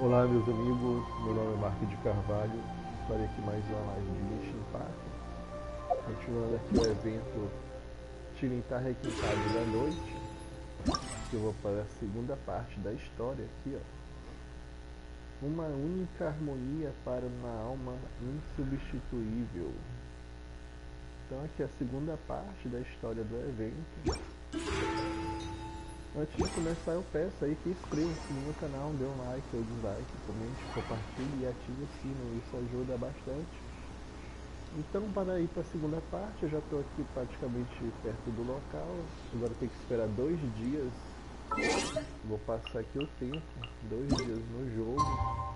Olá meus amigos, meu nome é markdcusbr, estarei aqui mais uma live de Genshin Parte, continuando aqui o evento Tilintar Requintado da Noite, que eu vou para a segunda parte da história aqui, ó. Uma única harmonia para uma alma insubstituível. Então aqui é a segunda parte da história do evento. Antes de começar eu peço aí que inscreva-se no meu canal, dê um like ou dislike, comente, compartilhe e ative o sino, isso ajuda bastante. Então, para ir para a segunda parte, eu já estou aqui praticamente perto do local. Agora tem que esperar 2 dias. Vou passar aqui o tempo, 2 dias no jogo.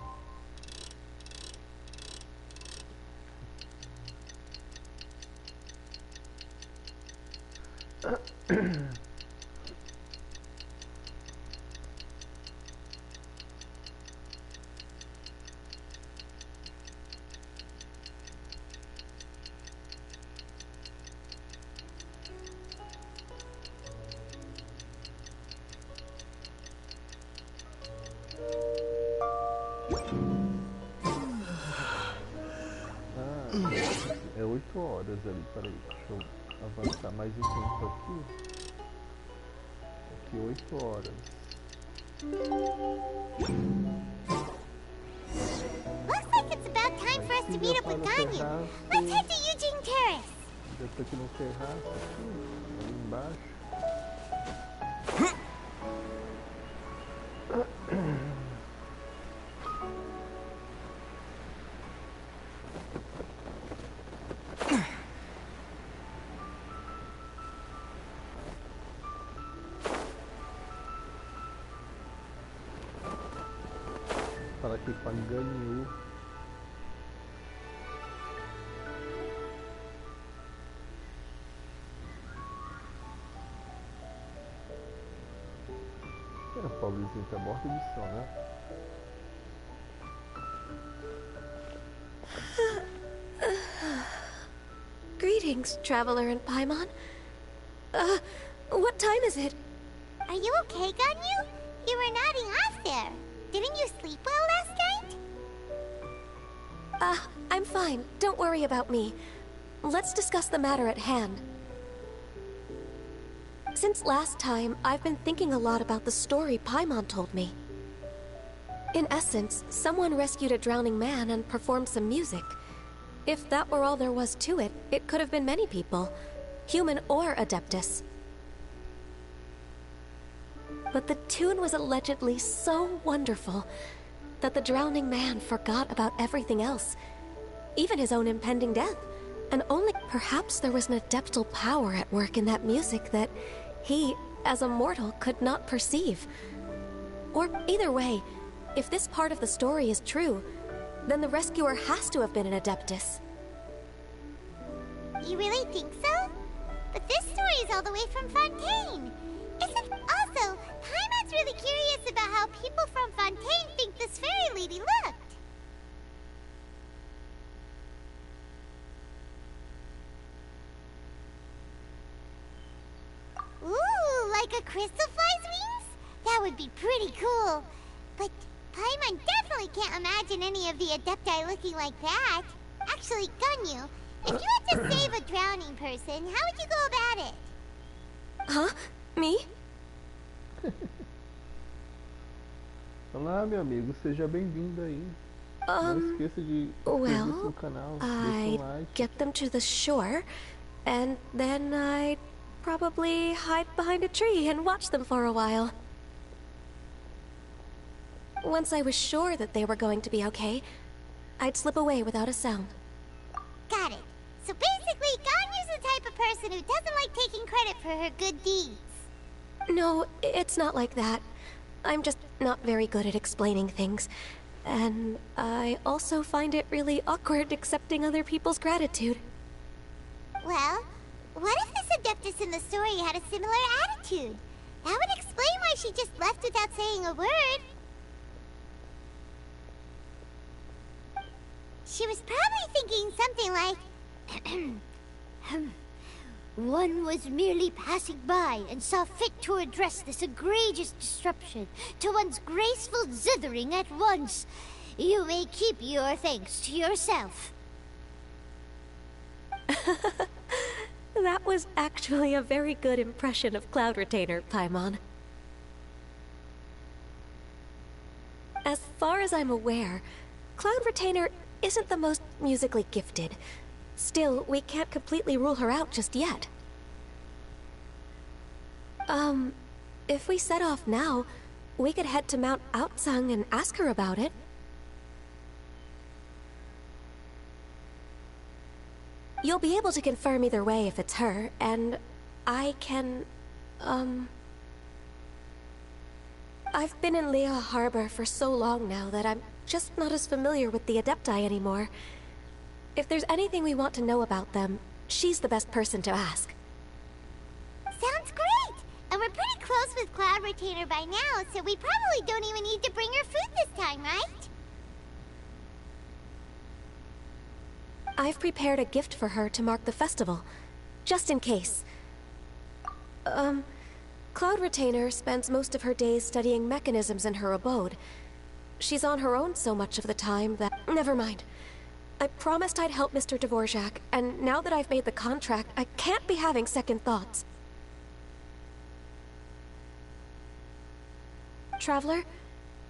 É 8 horas ali, peraí, deixa eu avançar mais um tempo aqui. Aqui 8 horas. Looks like it's about time for us to meet up with Ganyu. Let's head to Eugene Terrace. Já tô aqui no terraço, aqui, ali embaixo. Falar aqui com a Ganyu. A pobrezinha tá morta de sono, né? Greetings, traveler in Paimon. What time is it? Are you okay, Ganyu? You were nodding off there. Didn't you sleep well last night? I'm fine. Don't worry about me. Let's discuss the matter at hand. Since last time, I've been thinking a lot about the story Paimon told me. In essence, someone rescued a drowning man and performed some music. If that were all there was to it, it could have been many people, human or Adeptus. But the tune was allegedly so wonderful that the drowning man forgot about everything else, even his own impending death. And only perhaps there was an adeptal power at work in that music that he, as a mortal, could not perceive. Or either way, if this part of the story is true, then the rescuer has to have been an Adeptus. You really think so? But this story is all the way from Fontaine. Isn't also, Paimon's really curious about how people from Fontaine think this fairy lady looked. Ooh, like a crystal fly's wings? That would be pretty cool. But Paimon definitely can't imagine any of the Adepti looking like that. Actually, Ganyu, if you had to save a drowning person, how would you go about it? Huh? Me? Olá, meu amigo, seja bem-vindo aí. Não esqueça de inscrever-se no canal, deixa um I'd like. get them to the shore, and then I'd probably hide behind a tree and watch them for a while. Once I was sure that they were going to be okay, I'd slip away without a sound. Got it. So basically, Ganyu's the type of person who doesn't like taking credit for her good deeds. No, it's not like that. I'm just not very good at explaining things. And I also find it really awkward accepting other people's gratitude. Well, what if this Adeptus in the story had a similar attitude? That would explain why she just left without saying a word. She was probably thinking something like, one was merely passing by and saw fit to address this egregious disruption to one's graceful zithering at once. You may keep your thanks to yourself. That was actually a very good impression of Cloud Retainer, Paimon. As far as I'm aware, Cloud Retainer isn't the most musically gifted. Still, we can't completely rule her out just yet. If we set off now, we could head to Mount Outsung and ask her about it. You'll be able to confirm either way if it's her, and I can, I've been in Lea Harbor for so long now that I'm just not as familiar with the Adepti anymore. If there's anything we want to know about them, she's the best person to ask. Sounds great! And we're pretty close with Cloud Retainer by now, so we probably don't even need to bring her food this time, right? I've prepared a gift for her to mark the festival, just in case. Cloud Retainer spends most of her days studying mechanisms in her abode. She's on her own so much of the time that... Never mind. I promised I'd help Mr. Dvorak, and now that I've made the contract, I can't be having second thoughts. Traveler,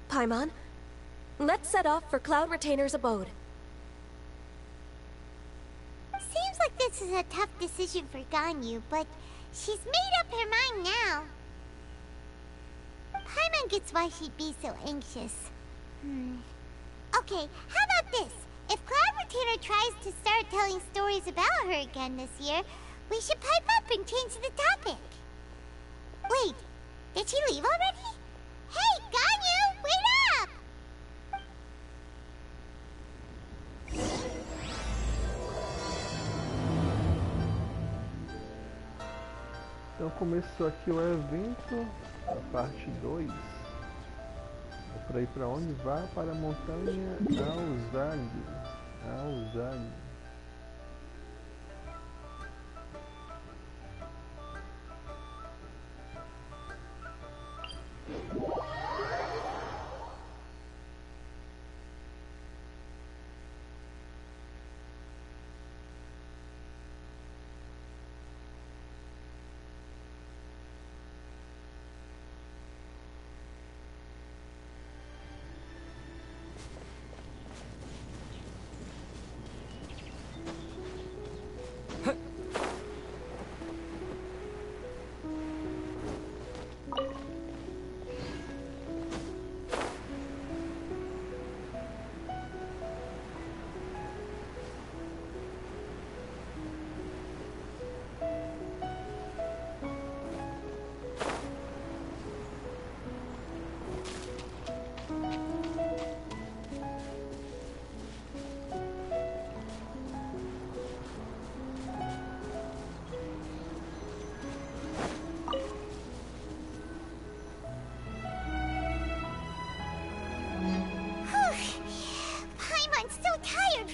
Paimon, let's set off for Cloud Retainer's abode. Seems like this is a tough decision for Ganyu, but she's made up her mind now. Paimon gets why she'd be so anxious. Okay, how about this? If Cloud Retainer tries to start telling stories about her again this year, we should pipe up and change the topic. Wait, did she leave already? Hey, Ganyu, wait up! Então começou aqui o evento, a parte 2. É para ir para onde? Vá para a montanha Alzag.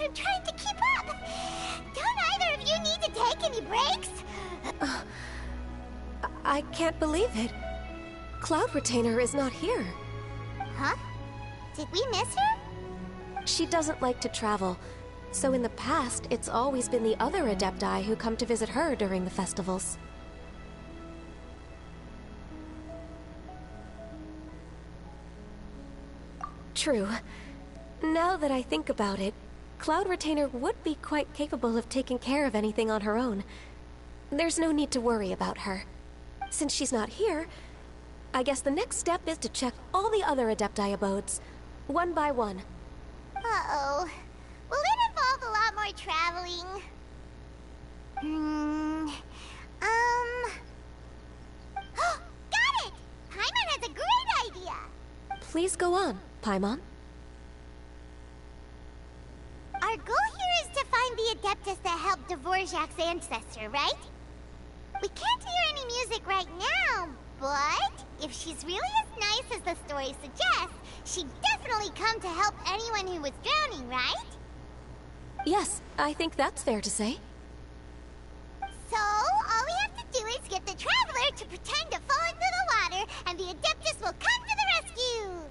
I'm trying to keep up. Don't either of you need to take any breaks? I can't believe it. Cloud Retainer is not here. Huh? Did we miss her? She doesn't like to travel, so in the past, it's always been the other Adepti who come to visit her during the festivals. True. Now that I think about it, Cloud Retainer would be quite capable of taking care of anything on her own. There's no need to worry about her. Since she's not here, I guess the next step is to check all the other Adepti abodes, one by one. Uh-oh. Will it involve a lot more traveling? Got it! Paimon has a great idea! Please go on, Paimon. Our goal here is to find the Adeptus that helped Dvorak's ancestor, right? We can't hear any music right now, but if she's really as nice as the story suggests, she'd definitely come to help anyone who was drowning, right? Yes, I think that's fair to say. So, all we have to do is get the Traveler to pretend to fall into the water, and the Adeptus will come to the rescue!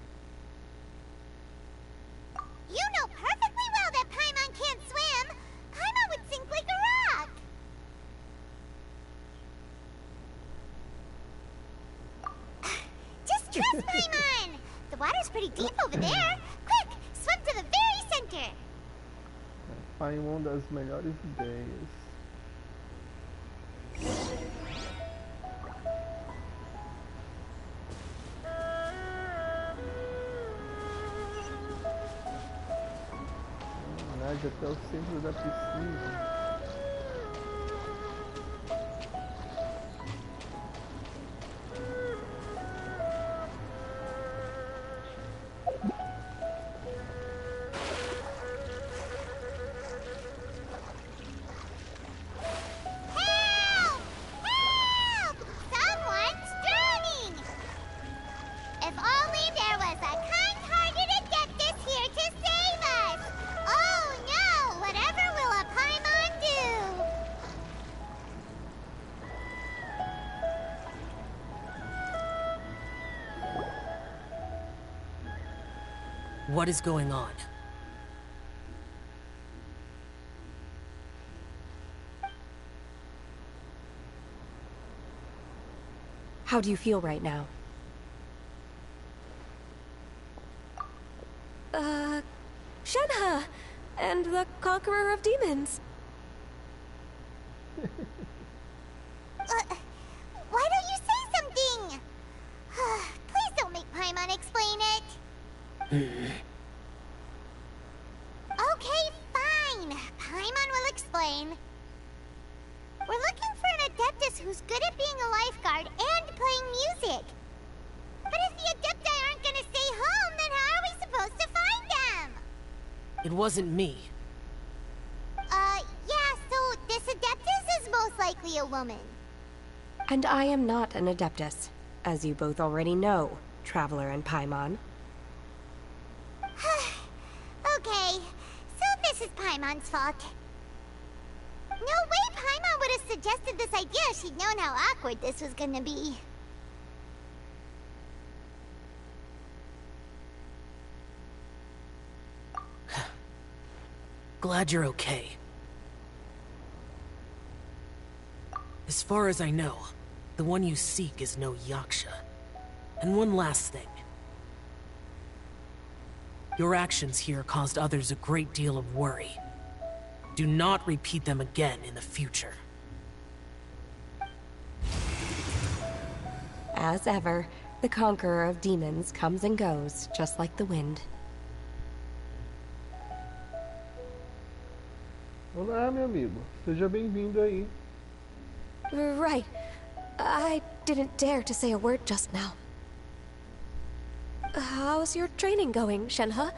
You know perfectly well that Paimon can't swim! Paimon would sink like a rock! Just trust Paimon! The water's pretty deep over there! Quick, swim to the very center! Paimon das melhores ideias. Nade até o centro da piscina. What is going on? How do you feel right now? Shenhe! And the Conqueror of Demons. Why don't you say something? Please don't make Paimon explain it. Okay, fine. Paimon will explain. We're looking for an Adeptus who's good at being a lifeguard and playing music. But if the Adepti aren't gonna stay home, then how are we supposed to find them? It wasn't me. Yeah, so this Adeptus is most likely a woman. And I am not an Adeptus, as you both already know, Traveler and Paimon. Okay, so this is Paimon's fault. No way Paimon would have suggested this idea if she'd known how awkward this was gonna be. Glad you're okay. As far as I know, the one you seek is no Yaksha. And one last thing. Your actions here caused others a great deal of worry. Do not repeat them again in the future. As ever, the Conqueror of Demons comes and goes, just like the wind. Olá, meu amigo. Seja bem-vindo aí. Right. I didn't dare to say a word just now. How's your training going, Shenhe?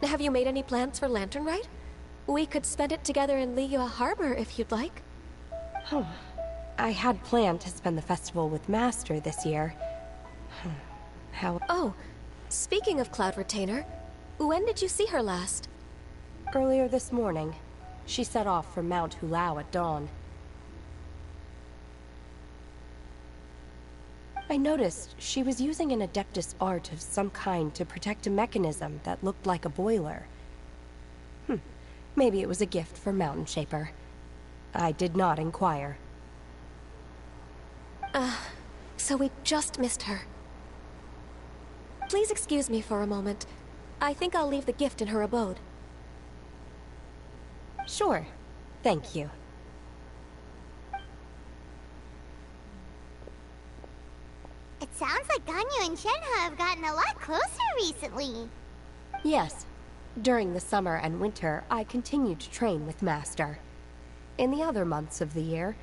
Have you made any plans for Lantern Rite? We could spend it together in Liyue Harbor if you'd like. Oh, I had planned to spend the festival with Master this year. Oh, speaking of Cloud Retainer, when did you see her last? Earlier this morning. She set off for Mount Hulao at dawn. I noticed she was using an Adeptus art of some kind to protect a mechanism that looked like a boiler. Maybe it was a gift for Mountain Shaper. I did not inquire. So we just missed her. Please excuse me for a moment. I think I'll leave the gift in her abode. Sure. Thank you. It sounds like Ganyu and Shenhe have gotten a lot closer recently. Yes. During the summer and winter, I continued to train with Master. In the other months of the year,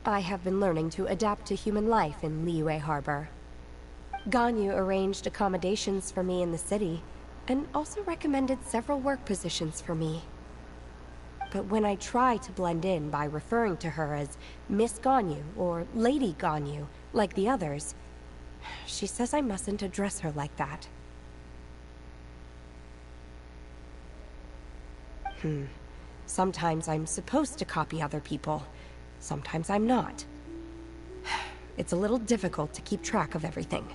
I have been learning to adapt to human life in Liyue Harbor. Ganyu arranged accommodations for me in the city, and also recommended several work positions for me. But when I try to blend in by referring to her as Miss Ganyu or Lady Ganyu, like the others, she says I mustn't address her like that. Sometimes I'm supposed to copy other people. Sometimes I'm not. It's a little difficult to keep track of everything.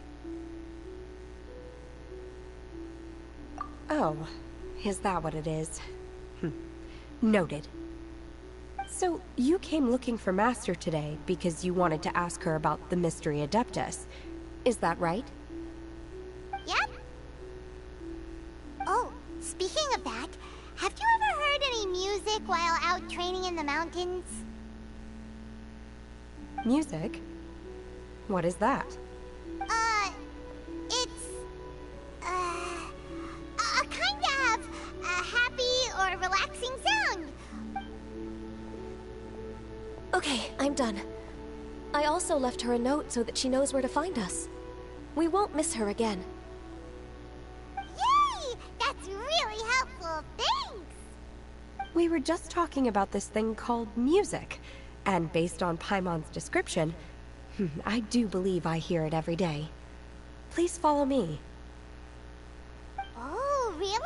Oh, is that what it is? Noted. So, you came looking for Master today because you wanted to ask her about the Mystery Adeptus. Is that right? Yep. Oh, speaking of that, have you ever heard any music while out training in the mountains? Music? What is that? It's... a kind of a happy or relaxing sound. Okay, I'm done. I also left her a note so that she knows where to find us. We won't miss her again. Yay! That's really helpful, thanks! We were just talking about this thing called music, and based on Paimon's description, I do believe I hear it every day. Please follow me. Oh, really?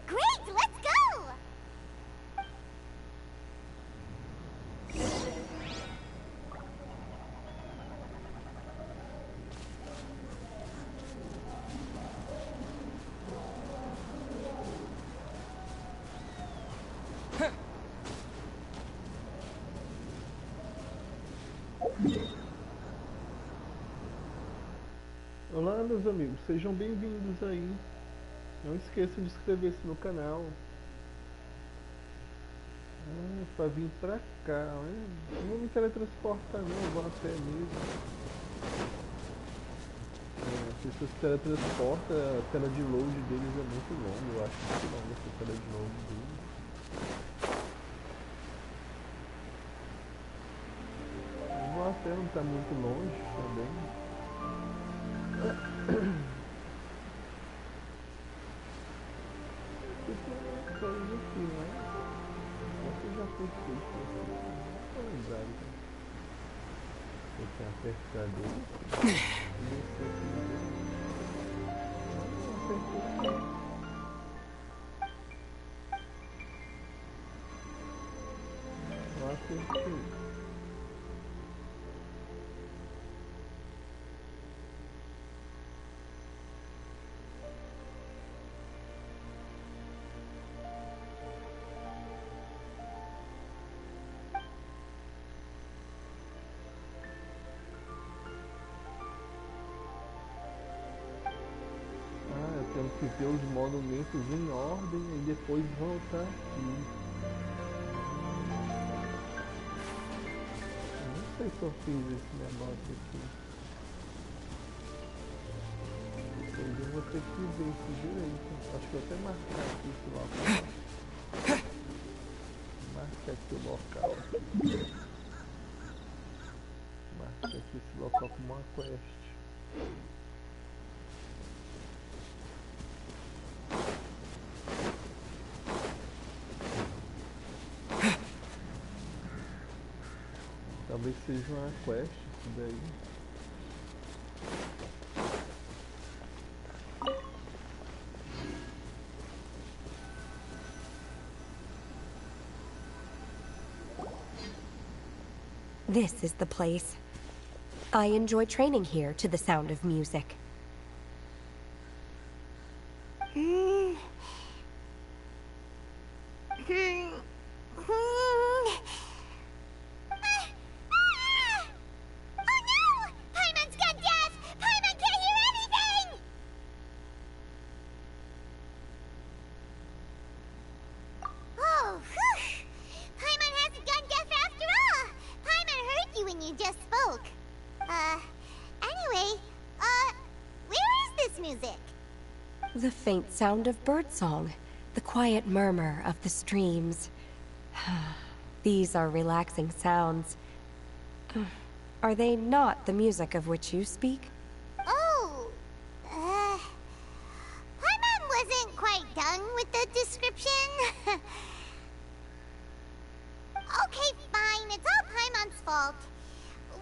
Great, let's go! Olá, meus amigos, sejam bem-vindos aí. Não esqueçam de inscrever-se no canal. Pra vir pra cá, né? Não vou me teletransportar não, eu vou a pé mesmo. Se você se teletransporta, a tela de load deles é muito longa, eu acho muito longa essa tela de load deles. Eu vou a pé, não tá muito longe também. Coisa aqui, né? Você já fez isso aqui? Não tô lembrado. Eu tenho apertado isso. Eu apertei. Temos que ver os monumentos em ordem e depois voltar aqui. Eu não sei se eu fiz esse negócio aqui. Depois eu vou ter que ver isso direito. Acho que eu até marcar aqui esse local. Marcar aqui o local. Marcar aqui esse local como uma quest. Talvez seja uma quest isso daí. This is the place. I enjoy training here to the sound of music. The faint sound of birdsong, the quiet murmur of the streams. These are relaxing sounds. Are they not the music of which you speak? Oh, Paimon wasn't quite done with the description. Okay, fine, it's all Paimon's fault.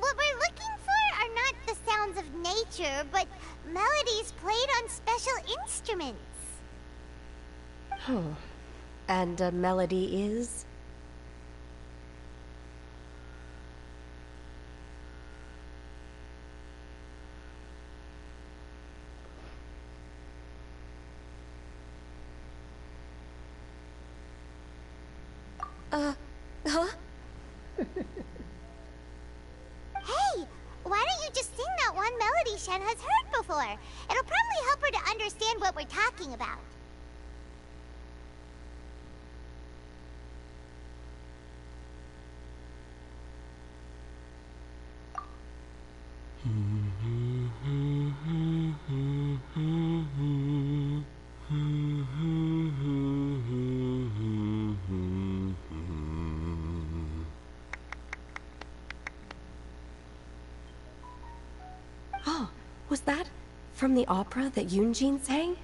What we're looking for are not the sounds of nature, but melodies played on special instruments. And a melody is? Huh? Hey, why don't you just sing that one melody Shen has heard before? It'll probably help her to understand what we're talking about. Oh, was that from the opera that Yunjin sang?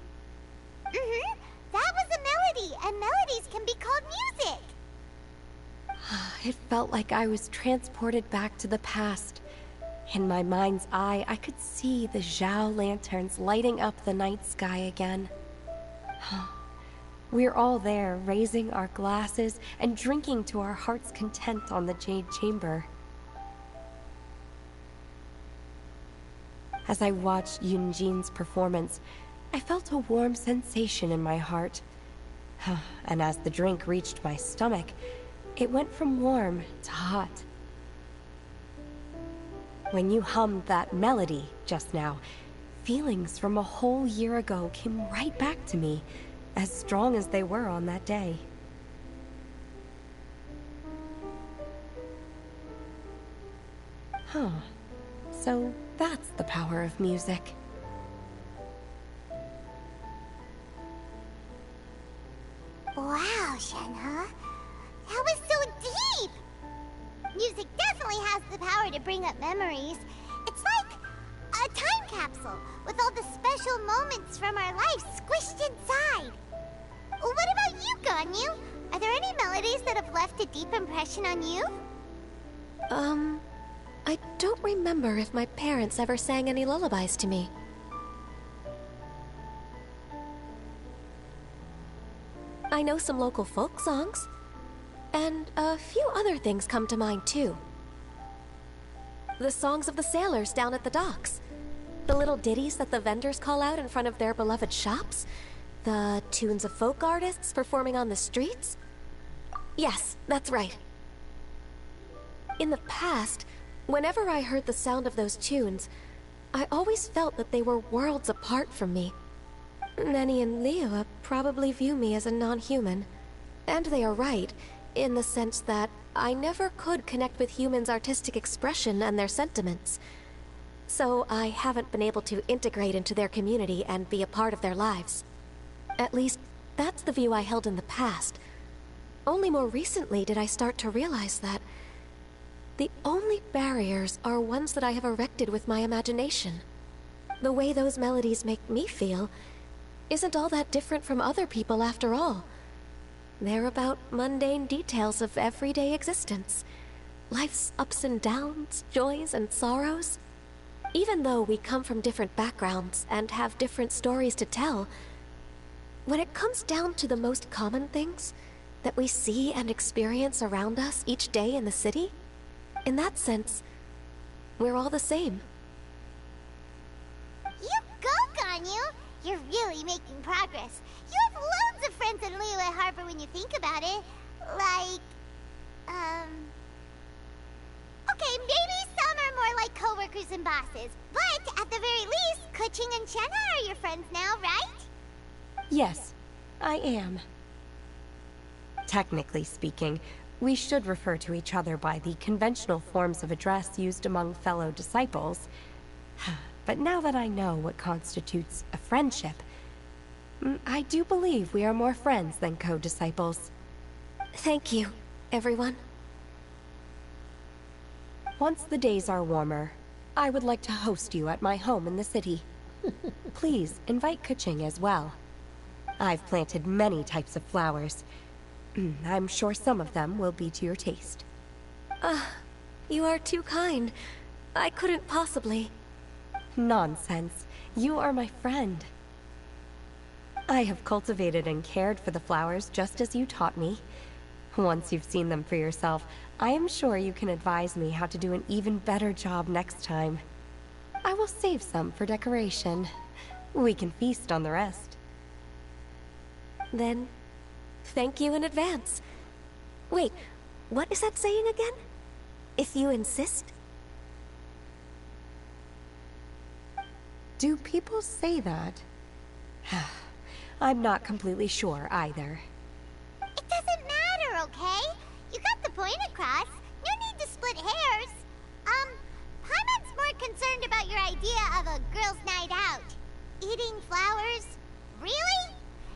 Mm-hmm. That was a melody, and melodies can be called music. It felt like I was transported back to the past. In my mind's eye, I could see the Zhao lanterns lighting up the night sky again. We're all there, raising our glasses and drinking to our heart's content on the Jade Chamber. As I watched Yunjin's performance, I felt a warm sensation in my heart. And as the drink reached my stomach, it went from warm to hot. When you hummed that melody just now, Feelings from a whole year ago came right back to me, as strong as they were on that day. Huh. So that's the power of music. Wow, Shenhe. That was so deep! Music definitely has the power to bring up memories. It's like a time capsule with all the special moments from our lives squished inside. What about you, Ganyu? Are there any melodies that have left a deep impression on you? I don't remember if my parents ever sang any lullabies to me. I know some local folk songs, and a few other things come to mind too. The songs of the sailors down at the docks, the little ditties that the vendors call out in front of their beloved shops, the tunes of folk artists performing on the streets. Yes, that's right. In the past, whenever I heard the sound of those tunes, I always felt that they were worlds apart from me. Nenny and Liyue probably view me as a non-human. And they are right, in the sense that I never could connect with humans' artistic expression and their sentiments. So I haven't been able to integrate into their community and be a part of their lives. At least, that's the view I held in the past. Only more recently did I start to realize that the only barriers are ones that I have erected with my imagination. The way those melodies make me feel isn't all that different from other people after all. They're about mundane details of everyday existence. Life's ups and downs, joys and sorrows. Even though we come from different backgrounds and have different stories to tell, when it comes down to the most common things that we see and experience around us each day in the city, in that sense, we're all the same. You go, Ganyu! You're really making progress. You have loads of friends in Liyue Harbor when you think about it. Like, okay, maybe some are more like coworkers and bosses, but at the very least, Keqing and Shenhe are your friends now, right? Yes, I am. Technically speaking, we should refer to each other by the conventional forms of address used among fellow disciples. But now that I know what constitutes a friendship, I do believe we are more friends than co-disciples. Thank you, everyone. Once the days are warmer, I would like to host you at my home in the city. Please invite Keqing as well. I've planted many types of flowers. I'm sure some of them will be to your taste. You are too kind. I couldn't possibly. Nonsense. You are my friend. I have cultivated and cared for the flowers just as you taught me. Once you've seen them for yourself, I am sure you can advise me how to do an even better job next time. I will save some for decoration. We can feast on the rest. Then, thank you in advance. Wait, what is that saying again? If you insist? Do people say that? I'm not completely sure either. It doesn't matter, okay? You got the point across. No need to split hairs. Paimon's more concerned about your idea of a girls' night out. Eating flowers? Really?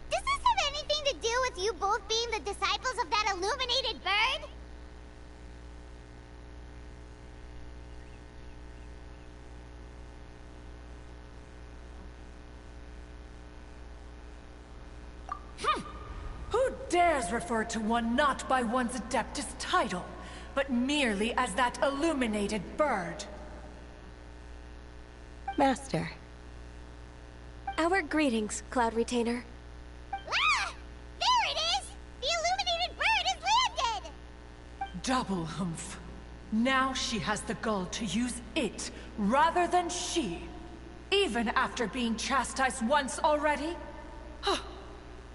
Does this have anything to do with you both being the disciples of that illuminated bird? Who dares refer to one not by one's Adeptus title, but merely as that illuminated bird? Master. Our greetings, Cloud Retainer. Ah! There it is! The illuminated bird has landed! Double humph. Now she has the gall to use it rather than she. Even after being chastised once already?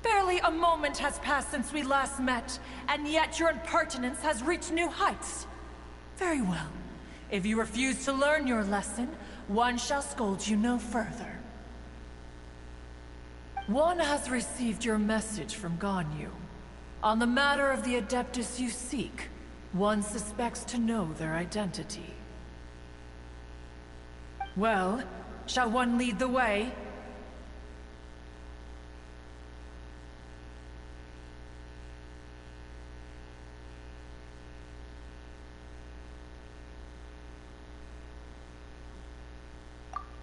Barely a moment has passed since we last met, and yet your impertinence has reached new heights. Very well. If you refuse to learn your lesson, one shall scold you no further. one has received your message from Ganyu. On the matter of the Adeptus you seek, one suspects to know their identity. Well, shall one lead the way?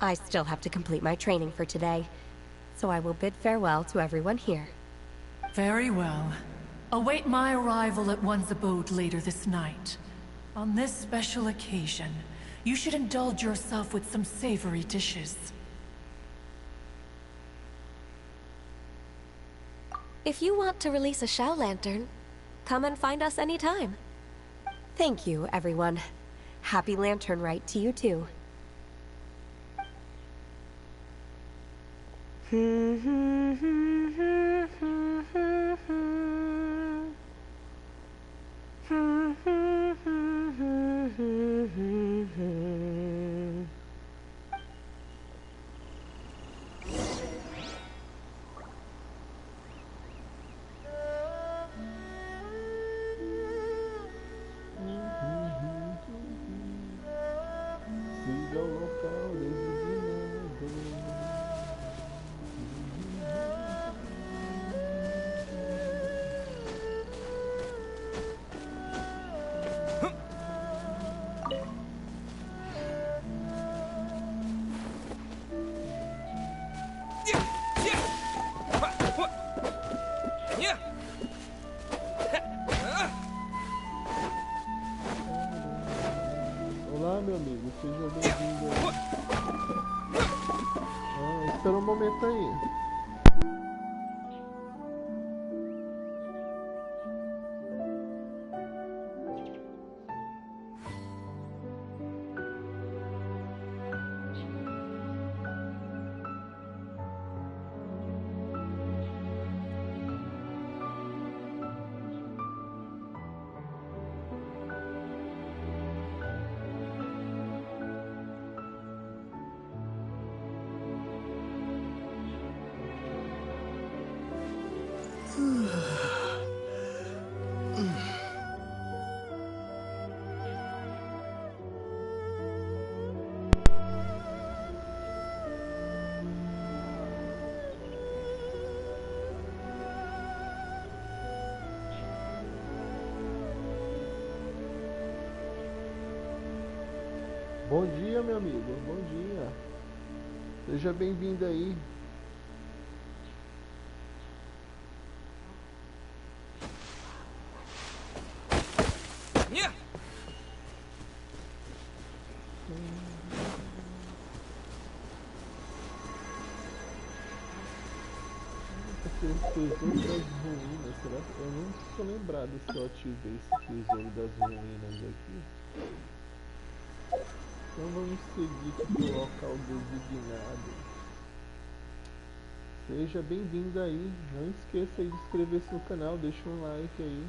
I still have to complete my training for today, so I will bid farewell to everyone here. Very well. Await my arrival at one's abode later this night. On this special occasion, you should indulge yourself with some savory dishes. If you want to release a Shao Lantern, come and find us anytime. Thank you, everyone. Happy Lantern Rite to you too. Siga o local designado. Olá, meu amigo, seja bem-vindo aí. Espera um momento aí. Bom dia, meu amigo, bom dia. Seja bem-vindo aí. Tesouro das ruínas, será que eu não estou lembrado se eu ativei esse tesouro das ruínas aqui? Então vamos seguir para o local designado. Seja bem-vindo aí. Não esqueça aí de inscrever-se no canal, deixa um like aí.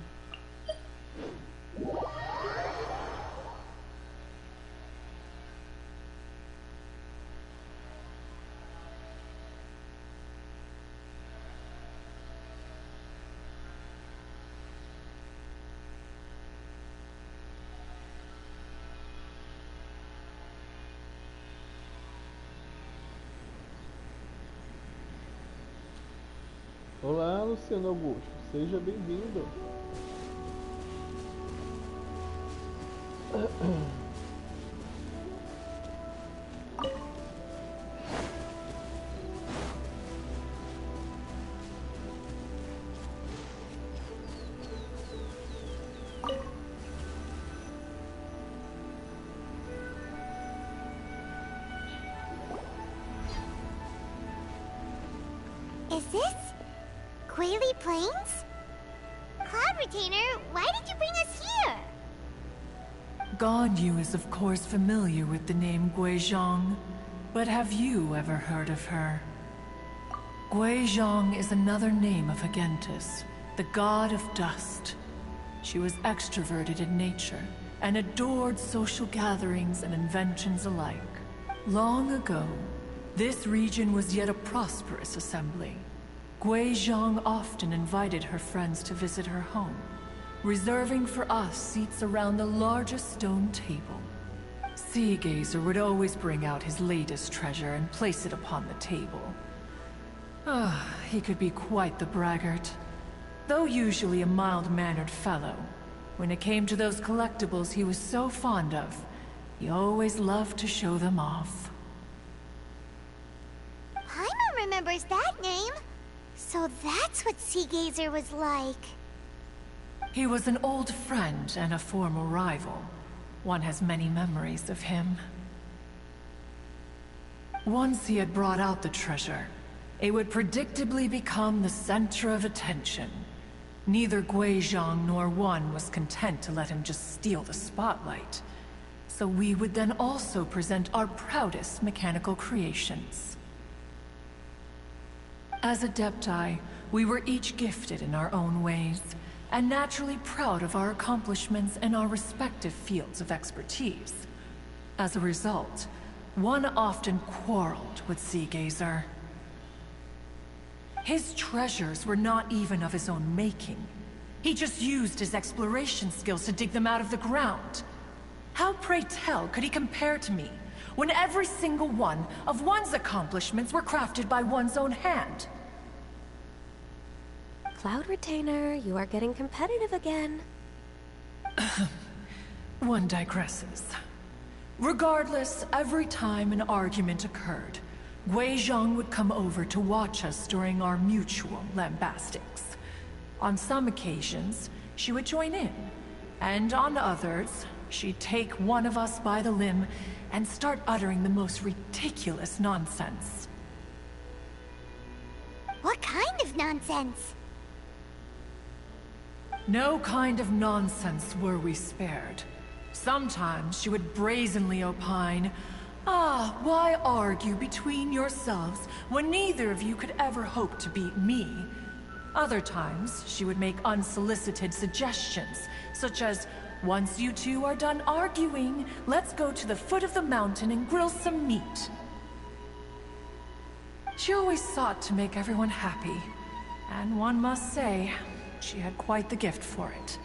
Olá, Luciano Augusto, seja bem-vindo. Is this Quaily Plains? Cloud Retainer, why did you bring us here? Ganyu is of course familiar with the name Guizhong, but have you ever heard of her? Guizhong is another name of Agentis, the god of dust. She was extroverted in nature and adored social gatherings and inventions alike. Long ago, this region was yet a prosperous assembly. Guizhong often invited her friends to visit her home, reserving for us seats around the largest stone table. Sea Gazer would always bring out his latest treasure and place it upon the table. He could be quite the braggart. Though usually a mild-mannered fellow, when it came to those collectibles he was so fond of, he always loved to show them off. Paimon remembers that name. So that's what Sea Gazer was like. He was an old friend and a former rival. One has many memories of him. Once he had brought out the treasure, it would predictably become the center of attention. Neither Guizhong nor one was content to let him just steal the spotlight. So we would then also present our proudest mechanical creations. As Adepti, we were each gifted in our own ways, and naturally proud of our accomplishments in our respective fields of expertise. As a result, one often quarreled with Sea Gazer. His treasures were not even of his own making. He just used his exploration skills to dig them out of the ground. How, pray tell, could he compare to me, when every single one of one's accomplishments were crafted by one's own hand? Cloud Retainer, you are getting competitive again. One digresses. Regardless, every time an argument occurred, Guizhong would come over to watch us during our mutual lambastics. On some occasions, she would join in, and on others, she'd take one of us by the limb and start uttering the most ridiculous nonsense. What kind of nonsense? No kind of nonsense were we spared. Sometimes she would brazenly opine, why argue between yourselves when neither of you could ever hope to beat me? Other times, she would make unsolicited suggestions, such as, once you two are done arguing, let's go to the foot of the mountain and grill some meat. She always sought to make everyone happy, and one must say, she had quite the gift for it.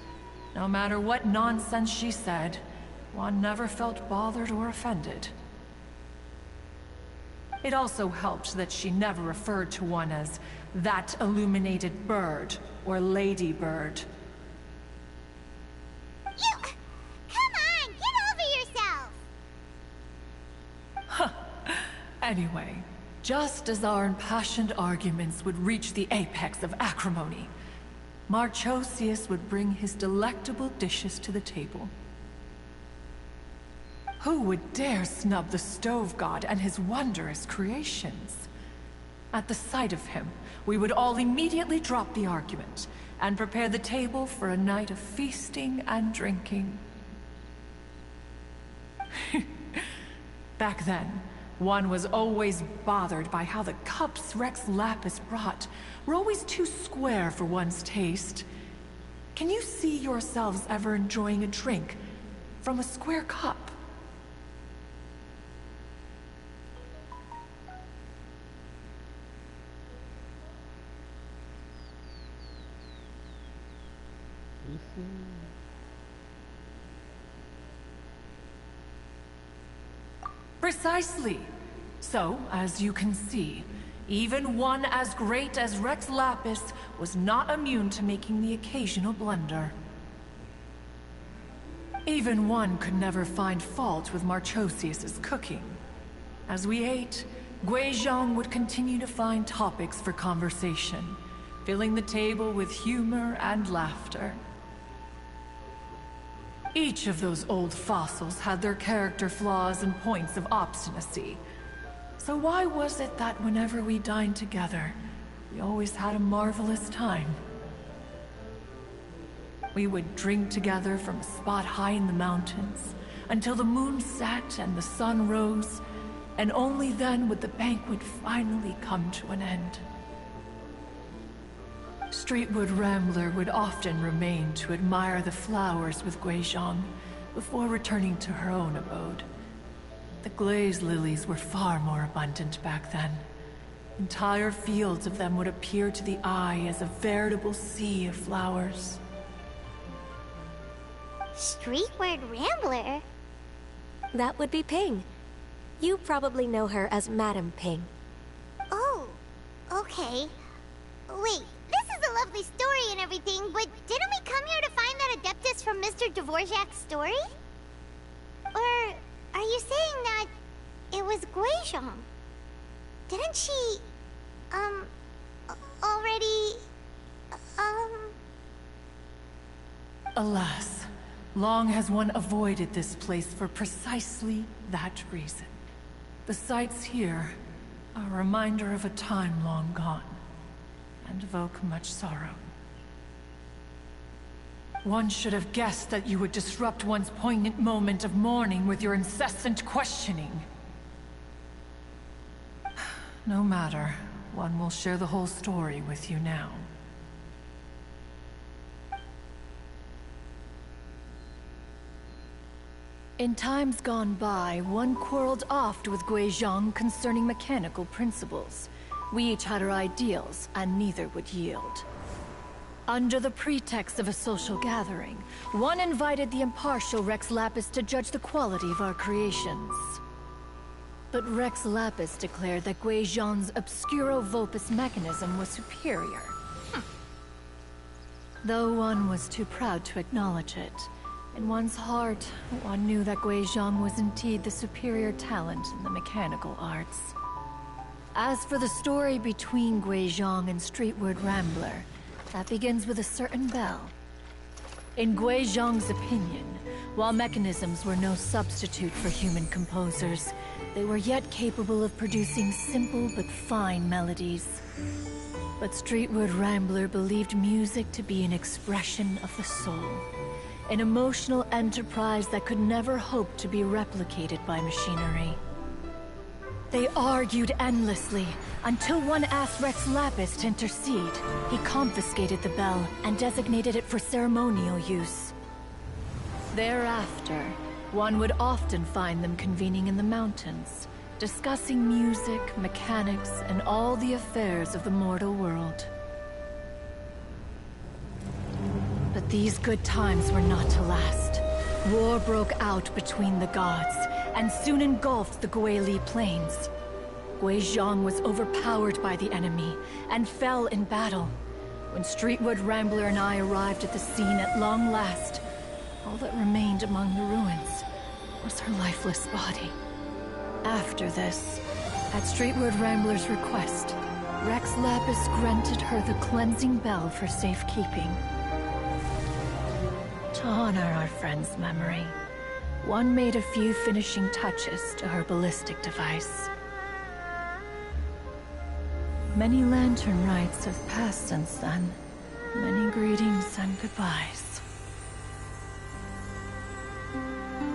No matter what nonsense she said, one never felt bothered or offended. It also helped that she never referred to one as that illuminated bird or ladybird. You... come on, get over yourself! Anyway, just as our impassioned arguments would reach the apex of acrimony, Marchosius would bring his delectable dishes to the table. Who would dare snub the stove god and his wondrous creations? At the sight of him, we would all immediately drop the argument and prepare the table for a night of feasting and drinking. Back then, one was always bothered by how the cups Rex Lapis brought were always too square for one's taste. Can you see yourselves ever enjoying a drink from a square cup? Precisely. So, as you can see, even one as great as Rex Lapis was not immune to making the occasional blunder. Even one could never find fault with Marchosius's cooking. As we ate, Guizhong would continue to find topics for conversation, filling the table with humor and laughter. Each of those old fossils had their character flaws and points of obstinacy. So why was it that whenever we dined together, we always had a marvelous time? We would drink together from a spot high in the mountains, until the moon set and the sun rose, and only then would the banquet finally come to an end. Streetwood Rambler would often remain to admire the flowers with Guizhong before returning to her own abode. The glaze lilies were far more abundant back then, Entire fields of them would appear to the eye as a veritable sea of flowers. Streetward Rambler? That would be Ping. You probably know her as Madam Ping. Oh, okay. Wait, this is a lovely story and everything, but didn't we come here to find that Adeptus from Mr. Dvorak's story? Or are you saying that it was Guizhong? Didn't she, already, Alas, long has one avoided this place for precisely that reason. The sights here are a reminder of a time long gone, and evoke much sorrow. One should have guessed that you would disrupt one's poignant moment of mourning with your incessant questioning. No matter, one will share the whole story with you now. In times gone by, one quarreled oft with Guizhong concerning mechanical principles. We each had our ideals, and neither would yield. Under the pretext of a social gathering, one invited the impartial Rex Lapis to judge the quality of our creations. But Rex Lapis declared that Guizhong's Obscuro Vulpus mechanism was superior. Though one was too proud to acknowledge it, in one's heart, one knew that Guizhong was indeed the superior talent in the mechanical arts. As for the story between Guizhong and Streetward Rambler, that begins with a certain bell. In Guizhong's opinion, while mechanisms were no substitute for human composers, they were yet capable of producing simple but fine melodies. But Streetward Rambler believed music to be an expression of the soul, an emotional enterprise that could never hope to be replicated by machinery. They argued endlessly, until one asked Rex Lapis to intercede. He confiscated the bell and designated it for ceremonial use. Thereafter, one would often find them convening in the mountains, discussing music, mechanics, and all the affairs of the mortal world. But these good times were not to last. War broke out between the gods, and soon engulfed the Guili Plains. Guizhong was overpowered by the enemy, and fell in battle. When Streetward Rambler and I arrived at the scene at long last, all that remained among the ruins was her lifeless body. After this, at Streetward Rambler's request, Rex Lapis granted her the cleansing bell for safekeeping. To honor our friend's memory, one made a few finishing touches to her ballistic device. Many lantern rites have passed since then. Many greetings and goodbyes.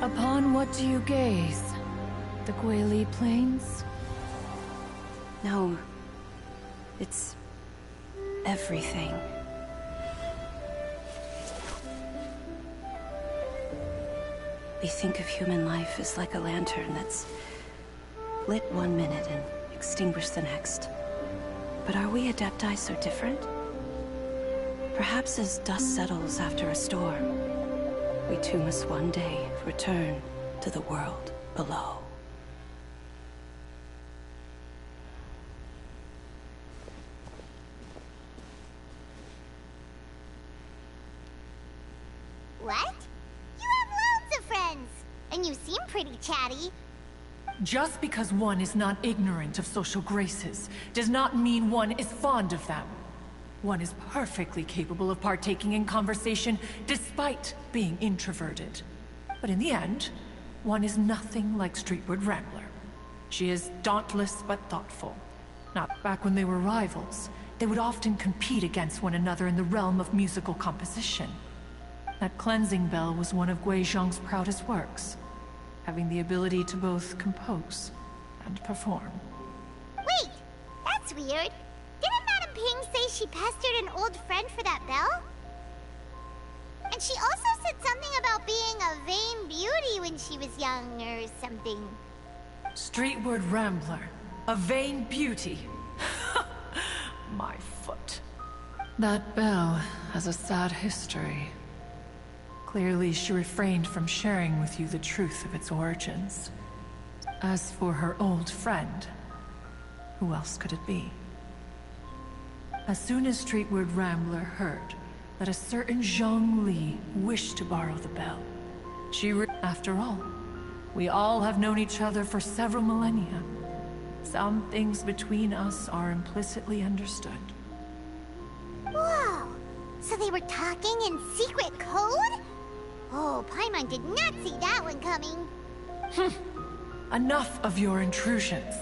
Upon what do you gaze? The Guili Plains? No. It's everything. We think of human life as like a lantern that's lit one minute and extinguished the next. But are we Adepti so different? Perhaps as dust settles after a storm, we too must one day return to the world below. What? You have loads of friends, and you seem pretty chatty. Just because one is not ignorant of social graces does not mean one is fond of them. One is perfectly capable of partaking in conversation despite being introverted. But in the end, one is nothing like Streetward Rambler. She is dauntless but thoughtful. Not back when they were rivals. They would often compete against one another in the realm of musical composition. That cleansing bell was one of Guizhong's proudest works, having the ability to both compose and perform. Wait, that's weird. Didn't Madam Ping say she pestered an old friend for that bell? And she also said something about being a vain beauty when she was young or something. Streetward Rambler, a vain beauty. My foot. That bell has a sad history. Clearly, she refrained from sharing with you the truth of its origins. As for her old friend, who else could it be? As soon as Streetward Rambler heard that a certain Zhang Li wished to borrow the bell, after all, we all have known each other for several millennia. Some things between us are implicitly understood. Whoa! So they were talking in secret code? Oh, Paimon did not see that one coming. Enough of your intrusions.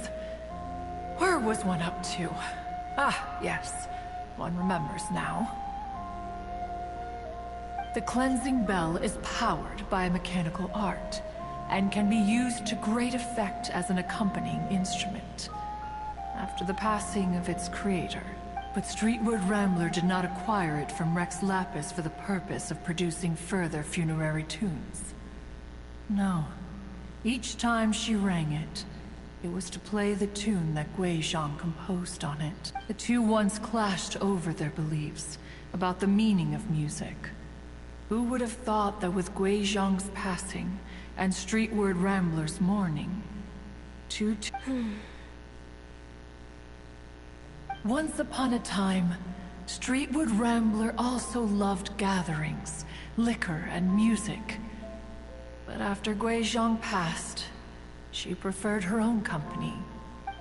Where was one up to? Ah, yes. One remembers now. The cleansing bell is powered by a mechanical art, and can be used to great effect as an accompanying instrument. After the passing of its creator, but Streetward Rambler did not acquire it from Rex Lapis for the purpose of producing further funerary tunes. No. Each time she rang it, it was to play the tune that Gui Zhang composed on it. The two once clashed over their beliefs about the meaning of music. Who would have thought that with Gui Zhang's passing and Streetward Rambler's mourning, Once upon a time, Streetward Rambler also loved gatherings, liquor, and music. But after Gui Zhang passed, she preferred her own company.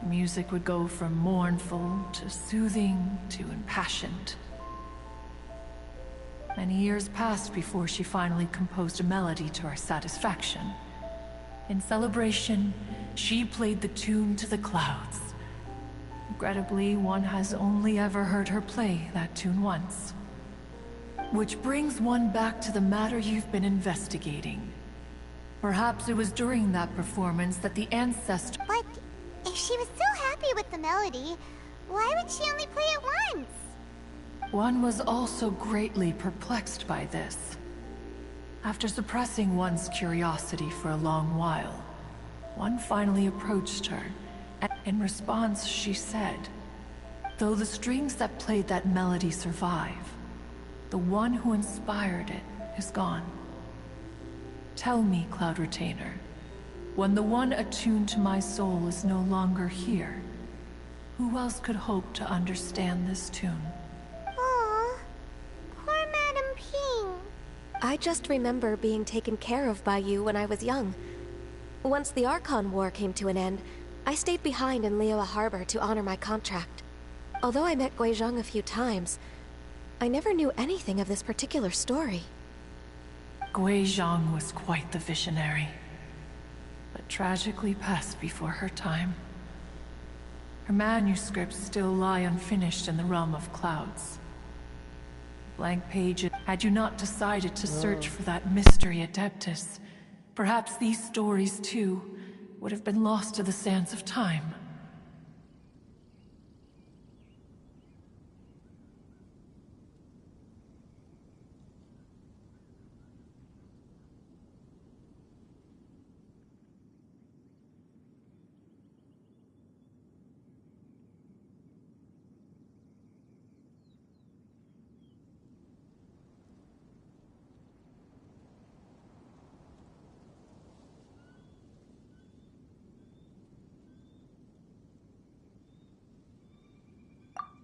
Music would go from mournful to soothing to impassioned. Many years passed before she finally composed a melody to her satisfaction. In celebration, she played the tune to the clouds. Regrettably, one has only ever heard her play that tune once. Which brings one back to the matter you've been investigating. Perhaps it was during that performance that the ancestor— But if she was so happy with the melody, why would she only play it once? One was also greatly perplexed by this. After suppressing one's curiosity for a long while, one finally approached her. In response, she said, "Though the strings that played that melody survive, the one who inspired it is gone. Tell me, Cloud Retainer, when the one attuned to my soul is no longer here, who else could hope to understand this tune?" Aw, poor Madame Ping. I just remember being taken care of by you when I was young. Once the Archon War came to an end, I stayed behind in Liyue Harbor to honor my contract. Although I met Gui Zhang a few times, I never knew anything of this particular story. Gui Zhang was quite the visionary, but tragically passed before her time. Her manuscripts still lie unfinished in the realm of clouds. Blank pages. Had you not decided to search for that mystery Adeptus, perhaps these stories too would have been lost to the sands of time.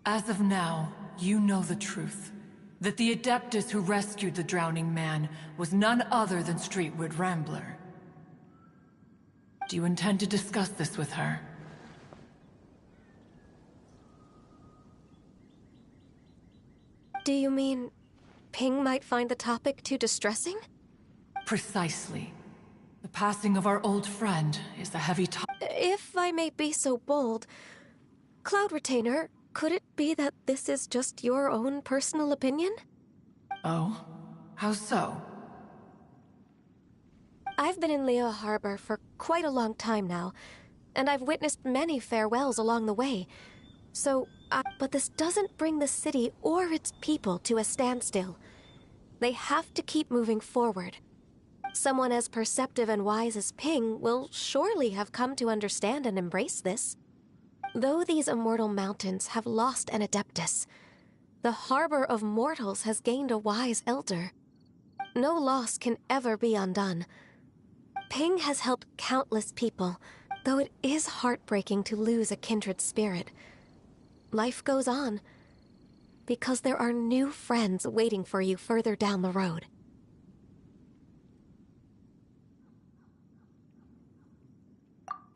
As of now, you know the truth. That the Adeptus who rescued the drowning man was none other than Streetward Rambler. Do you intend to discuss this with her? Do you mean Ping might find the topic too distressing? Precisely. The passing of our old friend is a heavy topic. If I may be so bold, Cloud Retainer, could it be that this is just your own personal opinion? Oh? How so? I've been in Liyue Harbor for quite a long time now, and I've witnessed many farewells along the way. But this doesn't bring the city or its people to a standstill. They have to keep moving forward. Someone as perceptive and wise as Ping will surely have come to understand and embrace this. Though these immortal mountains have lost an adeptus, the harbor of mortals has gained a wise elder. No loss can ever be undone. Ping has helped countless people, though it is heartbreaking to lose a kindred spirit. Life goes on, because there are new friends waiting for you further down the road.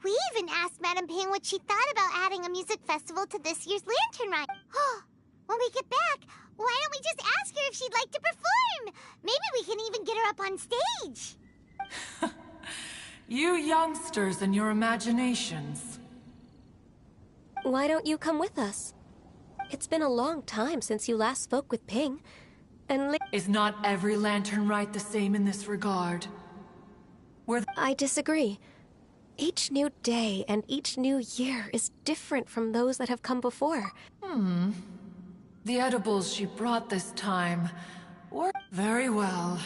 We even asked Madame Ping what she thought about adding a music festival to this year's Lantern Ride. Oh, when we get back, why don't we just ask her if she'd like to perform? Maybe we can even get her up on stage. You youngsters and your imaginations. Why don't you come with us? It's been a long time since you last spoke with Ping, and Is not every Lantern Rite the same in this regard? I disagree. Each new day and each new year is different from those that have come before. The edibles she brought this time were very well.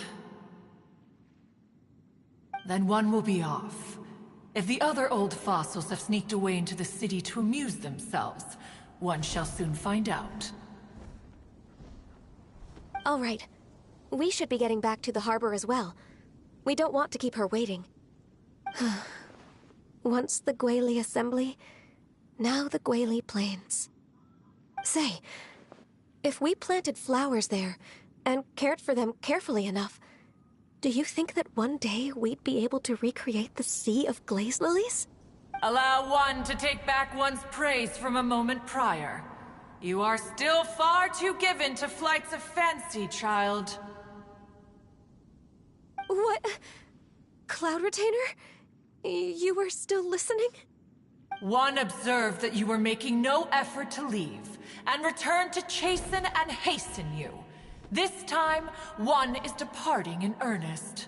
Then one will be off. If the other old fossils have sneaked away into the city to amuse themselves, one shall soon find out. All right. We should be getting back to the harbor as well. We don't want to keep her waiting. Once the Guili Assembly, now the Guili Plains. Say, if we planted flowers there and cared for them carefully enough, do you think that one day we'd be able to recreate the sea of glaze lilies? Allow one to take back one's praise from a moment prior. You are still far too given to flights of fancy, child. What? Cloud Retainer? You were still listening? One observed that you were making no effort to leave, and returned to chasten and hasten you. This time, one is departing in earnest.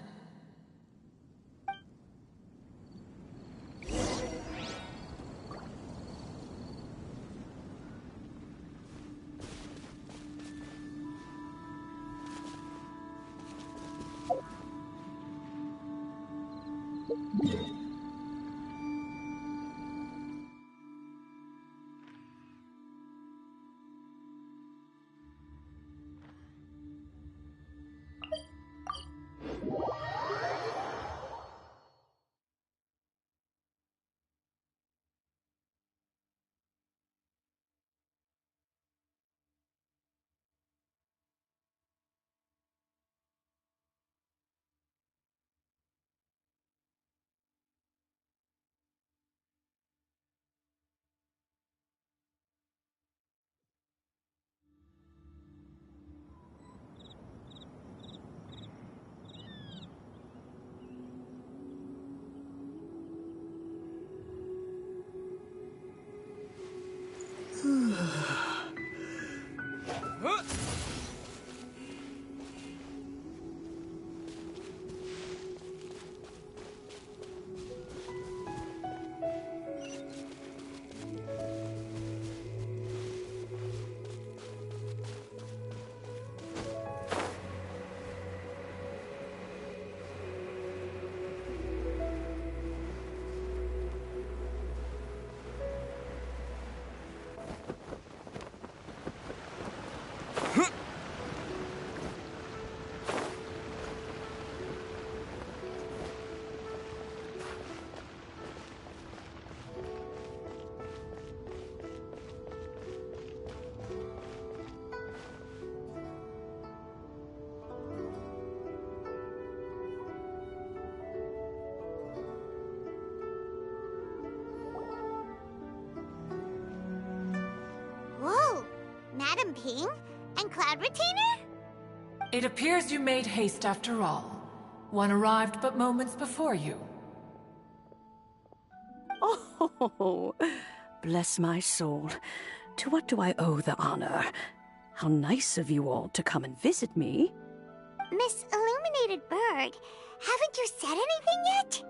Whoa! Madame Ping? And Cloud Retainer? It appears you made haste after all. One arrived but moments before you. Oh, bless my soul. To what do I owe the honor? How nice of you all to come and visit me. Miss Illuminated Bird, haven't you said anything yet?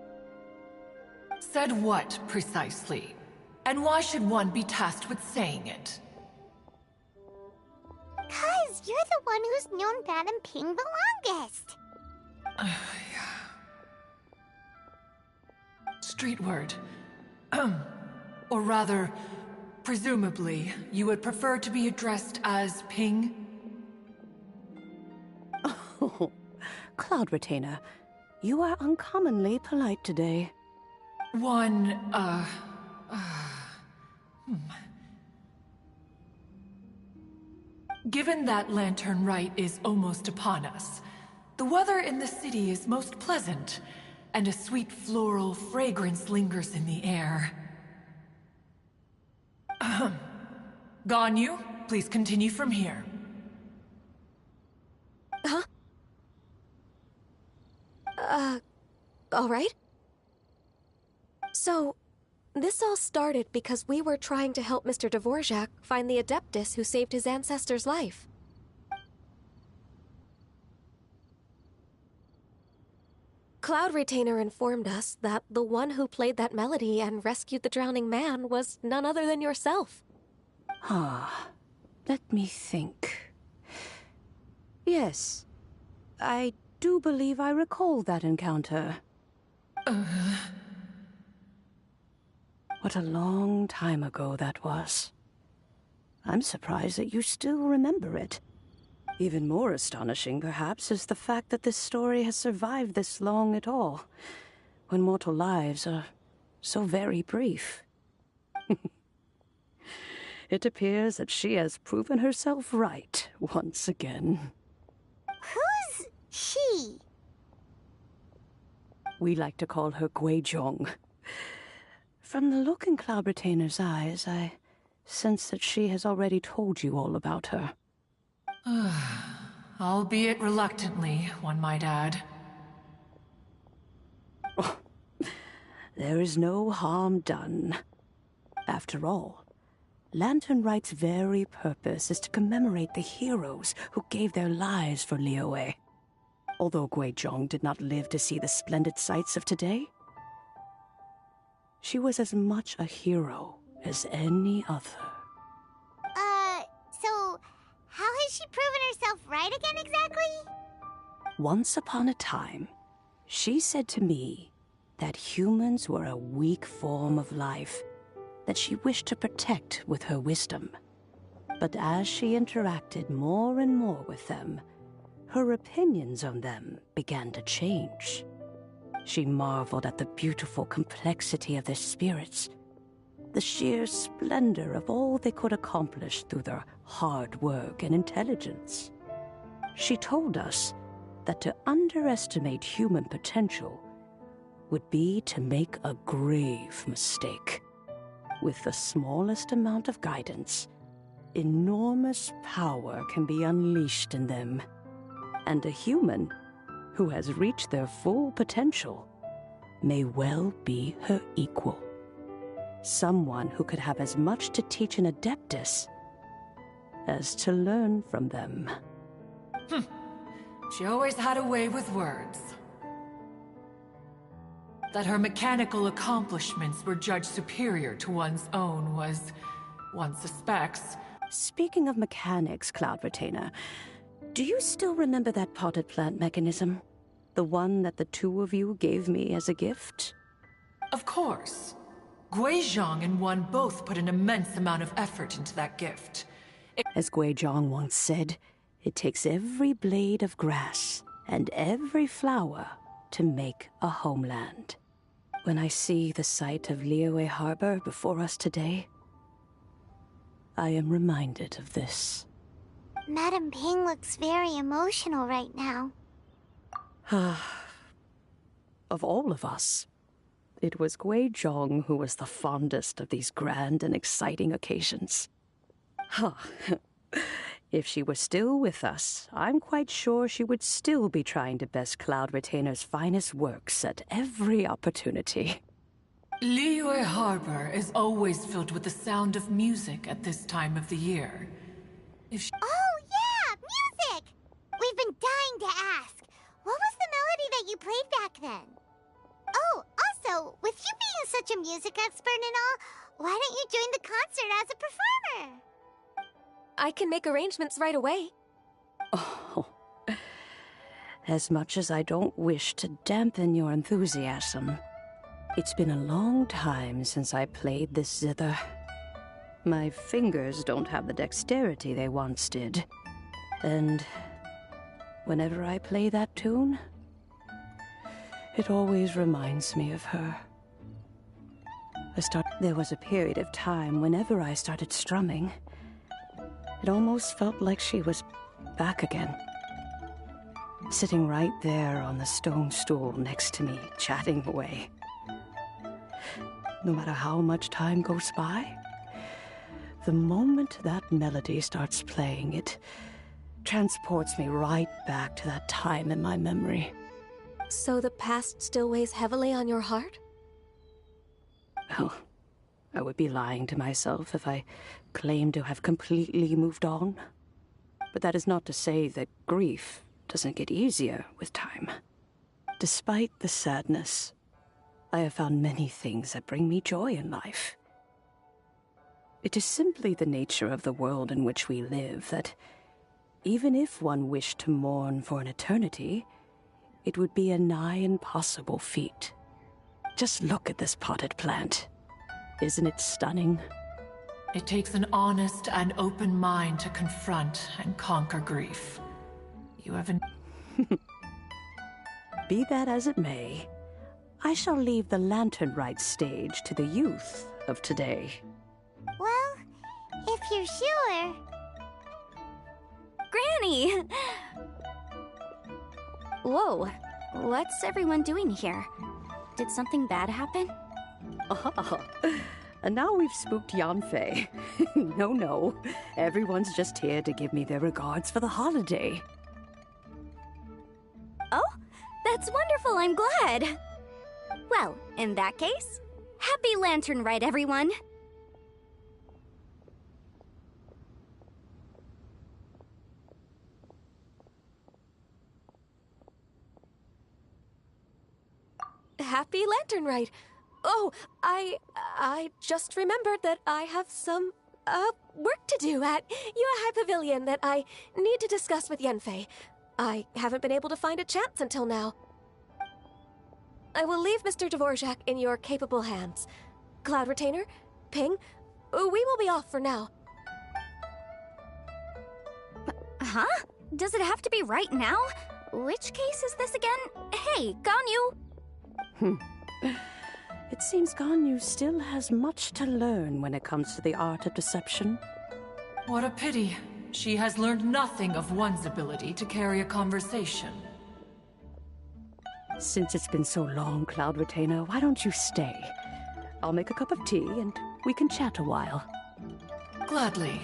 Said what, precisely? And why should one be tasked with saying it? 'Cause you're the one who's known Madame Ping the longest. Street word. Or rather, Presumably, you would prefer to be addressed as Ping? Oh, Cloud Retainer, you are uncommonly polite today. Given that Lantern Rite is almost upon us, the weather in the city is most pleasant, and a sweet floral fragrance lingers in the air. Ganyu, please continue from here. Huh? All right. So, this all started because we were trying to help Mr. Dvorak find the Adeptus who saved his ancestor's life. Cloud Retainer informed us that the one who played that melody and rescued the drowning man was none other than yourself. Ah, let me think. Yes, I do believe I recall that encounter. What a long time ago that was. I'm surprised that you still remember it. Even more astonishing, perhaps, is the fact that this story has survived this long at all, when mortal lives are so very brief. It appears that she has proven herself right once again. Who's she? We like to call her Guizhong. From the look in Cloud Retainer's eyes, I sense that she has already told you all about her. Albeit reluctantly, one might add. Oh, there is no harm done. After all, Lantern Rite's very purpose is to commemorate the heroes who gave their lives for Liyue. Although Guizhong did not live to see the splendid sights of today, she was as much a hero as any other. So how has she proven herself right again exactly? Once upon a time, she said to me that humans were a weak form of life that she wished to protect with her wisdom. But as she interacted more and more with them, her opinions on them began to change. She marveled at the beautiful complexity of their spirits, the sheer splendor of all they could accomplish through their hard work and intelligence. She told us that to underestimate human potential would be to make a grave mistake. With the smallest amount of guidance, enormous power can be unleashed in them. And a human who has reached their full potential may well be her equal. Someone who could have as much to teach an Adeptus as to learn from them. She always had a way with words. That her mechanical accomplishments were judged superior to one's own was, one suspects. Speaking of mechanics, Cloud Retainer, do you still remember that potted plant mechanism? The one that the two of you gave me as a gift? Of course. Guizhong and one both put an immense amount of effort into that gift. As Guizhong once said, it takes every blade of grass and every flower to make a homeland. When I see the sight of Liyue Harbor before us today, I am reminded of this. Madame Ping looks very emotional right now. Of all of us, it was Guizhong who was the fondest of these grand and exciting occasions. If she were still with us, I'm quite sure she would still be trying to best Cloud Retainer's finest works at every opportunity. Liyue Harbor is always filled with the sound of music at this time of the year. Oh yeah, music! We've been dying to ask. What was the melody that you played back then? Oh, also, with you being such a music expert and all, why don't you join the concert as a performer? I can make arrangements right away. Oh, as much as I don't wish to dampen your enthusiasm, it's been a long time since I played this zither. My fingers don't have the dexterity they once did. And whenever I play that tune, it always reminds me of her. There was a period of time whenever I started strumming, it almost felt like she was back again. Sitting right there on the stone stool next to me, chatting away. No matter how much time goes by, the moment that melody starts playing, it transports me right back to that time in my memory. So the past still weighs heavily on your heart? Well, I would be lying to myself if I claimed to have completely moved on. But that is not to say that grief doesn't get easier with time. Despite the sadness, I have found many things that bring me joy in life. It is simply the nature of the world in which we live that even if one wished to mourn for an eternity, it would be a nigh impossible feat. Just look at this potted plant. Isn't it stunning? It takes an honest and open mind to confront and conquer grief. You haven't... Be that as it may, I shall leave the lantern rite stage to the youth of today. Well, if you're sure. Granny! Whoa, what's everyone doing here? Did something bad happen? And now we've spooked Yanfei. No, everyone's just here to give me their regards for the holiday. Oh, that's wonderful, I'm glad. Well, in that case, happy Lantern Rite, everyone. Happy Lantern Rite. Oh, I just remembered that I have some, work to do at Yuehai Pavilion that I need to discuss with Yanfei. I haven't been able to find a chance until now. I will leave Mr. Dvorak in your capable hands. Cloud Retainer, Ping, we will be off for now. Huh? Does it have to be right now? Which case is this again? Hey, Ganyu! It seems Ganyu still has much to learn when it comes to the art of deception. What a pity. She has learned nothing of one's ability to carry a conversation. Since it's been so long, Cloud Retainer, why don't you stay? I'll make a cup of tea and we can chat a while. Gladly.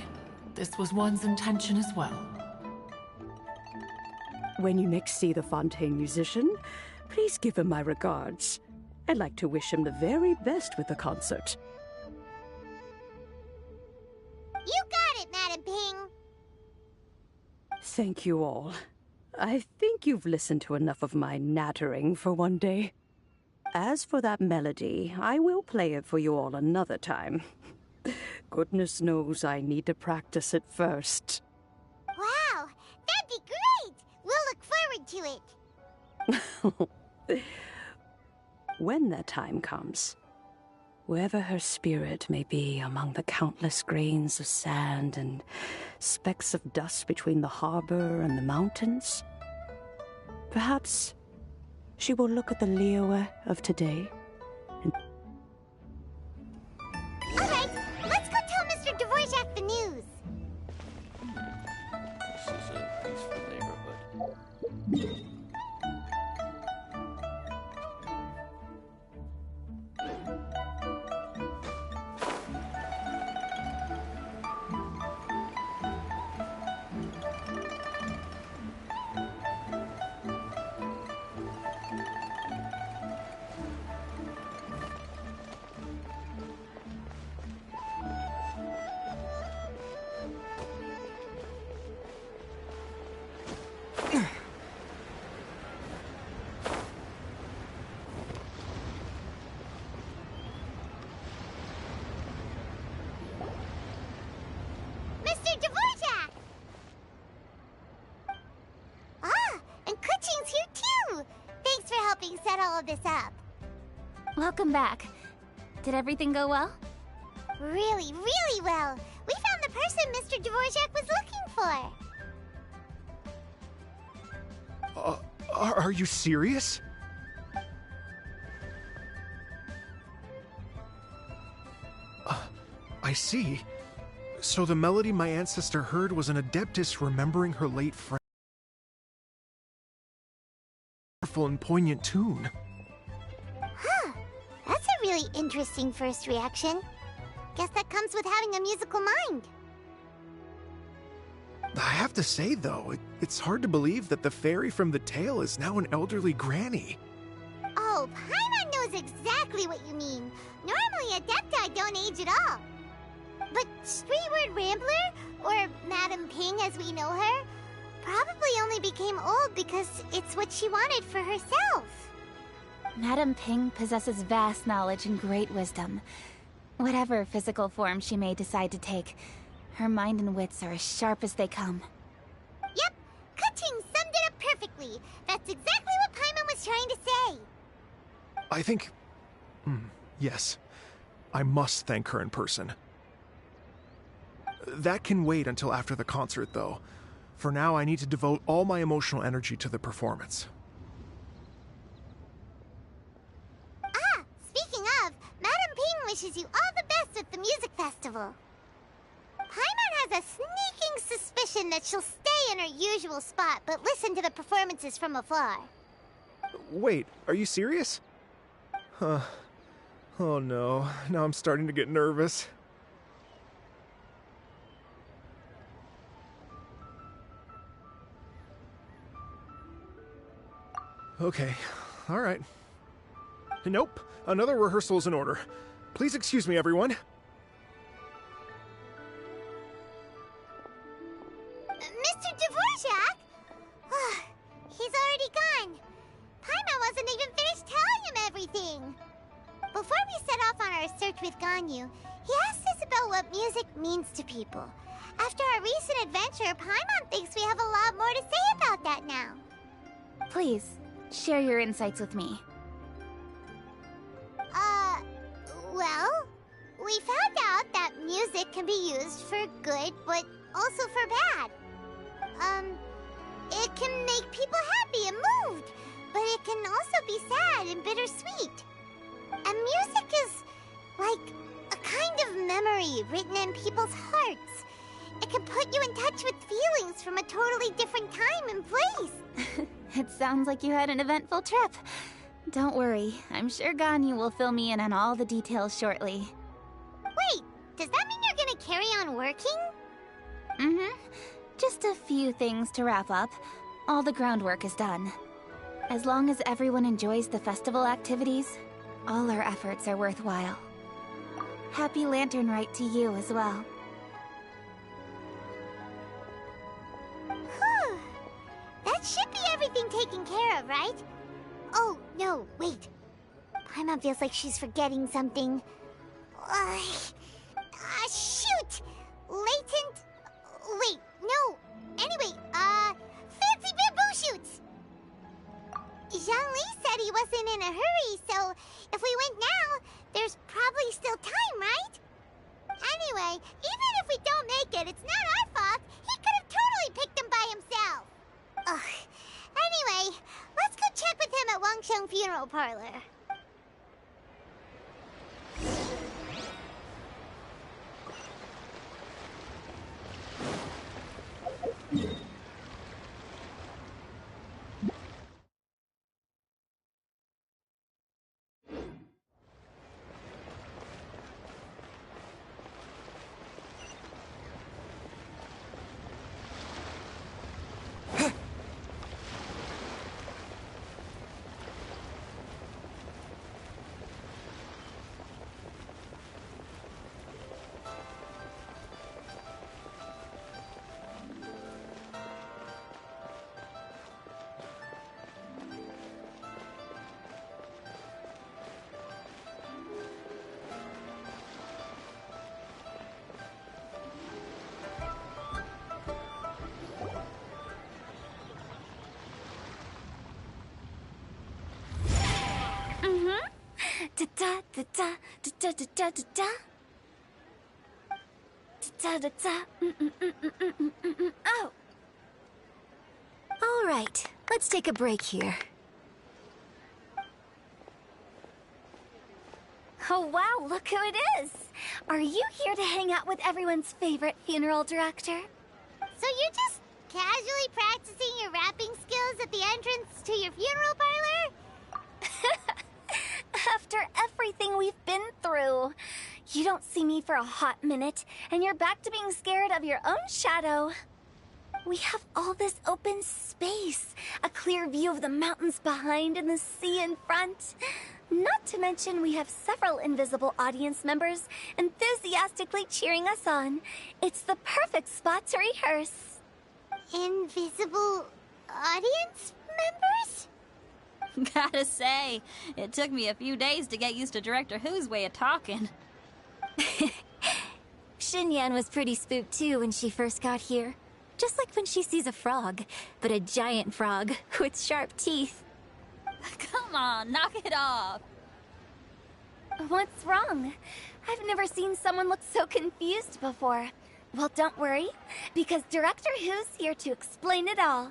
This was one's intention as well. When you next see the Fontaine musician, please give him my regards. I'd like to wish him the very best with the concert. You got it, Madam Ping. Thank you all. I think you've listened to enough of my nattering for one day. As for that melody, I will play it for you all another time. Goodness knows I need to practice it first. Wow, that'd be great! We'll look forward to it. When that time comes, wherever her spirit may be among the countless grains of sand and specks of dust between the harbor and the mountains, perhaps she will look at the Liyue of today and... Alright, let's go tell Mr. Dvorak the news. This is a peaceful neighborhood. Mr. Dvorak! Ah, and Kuchin's here too! Thanks for helping set all of this up. Welcome back. Did everything go well? Really, really well. We found the person Mr. Dvorak was looking for. Are you serious? I see. So the melody my ancestor heard was an adeptus remembering her late friend. Powerful and poignant tune. Huh. That's a really interesting first reaction. Guess that comes with having a musical mind. I have to say, though, it's hard to believe that the fairy from the tale is now an elderly granny. Oh, Paimon knows exactly what you mean. Normally, Adepti don't age at all. But Streetward Rambler, or Madame Ping as we know her, probably only became old because it's what she wanted for herself. Madame Ping possesses vast knowledge and great wisdom. Whatever physical form she may decide to take, her mind and wits are as sharp as they come. Yep, Ka-Ting summed it up perfectly. That's exactly what Paimon was trying to say. I think... yes. I must thank her in person. That can wait until after the concert, though. For now, I need to devote all my emotional energy to the performance. Ah, speaking of, Madame Ping wishes you all the best at the music festival. Paimon has a sneaking suspicion that she'll stay in her usual spot, but listen to the performances from afar. Wait, are you serious? Huh. Oh no, now I'm starting to get nervous. Okay, all right. Nope, another rehearsal is in order. Please excuse me, everyone. Mr. Dvorak? He's already gone. Paimon wasn't even finished telling him everything. Before we set off on our search with Ganyu, he asked us about what music means to people. After our recent adventure, Paimon thinks we have a lot more to say about that now. Please, share your insights with me. Well, we found out that music can be used for good, but also for bad. It can make people happy and moved, but it can also be sad and bittersweet. And music is like a kind of memory written in people's hearts. It can put you in touch with feelings from a totally different time and place. It sounds like you had an eventful trip. Don't worry, I'm sure Ganyu will fill me in on all the details shortly. Wait, does that mean you're gonna carry on working? Just a few things to wrap up. All the groundwork is done. As long as everyone enjoys the festival activities, all our efforts are worthwhile. Happy Lantern Rite to you as well. Whew. That should be everything taken care of, right? Oh, no, wait. Paimon feels like she's forgetting something. Shoot! Latent... Wait, no. Anyway, fancy bamboo shoots! Zhang-Li said he wasn't in a hurry, so if we went now, there's probably still time, right? Anyway, even if we don't make it, it's not our fault. He could have totally picked them by himself. Ugh. Anyway, let's go check with him at Wangsheng Funeral Parlor. Da-da-da. Oh. All right, let's take a break here. Oh wow, look who it is! Are you here to hang out with everyone's favorite funeral director? So you're just casually practicing your rapping skills at the entrance to your funeral parlor? After everything we've been through, you don't see me for a hot minute, and you're back to being scared of your own shadow. We have all this open space, a clear view of the mountains behind and the sea in front. Not to mention we have several invisible audience members enthusiastically cheering us on. It's the perfect spot to rehearse. Invisible audience members? Gotta say, it took me a few days to get used to Director Who's way of talking. Xinyan was pretty spooked too when she first got here. Just like when she sees a frog, but a giant frog with sharp teeth. Come on, knock it off. What's wrong? I've never seen someone look so confused before. Well, don't worry, because Director Who's here to explain it all.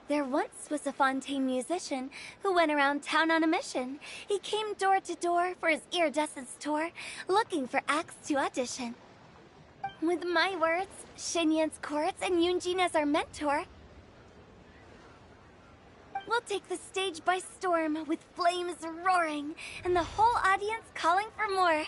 There once was a Fontaine musician who went around town on a mission. He came door to door for his iridescence tour, looking for acts to audition. With my words, Xinyan's chords, and Yunjin as our mentor, we'll take the stage by storm with flames roaring and the whole audience calling for more.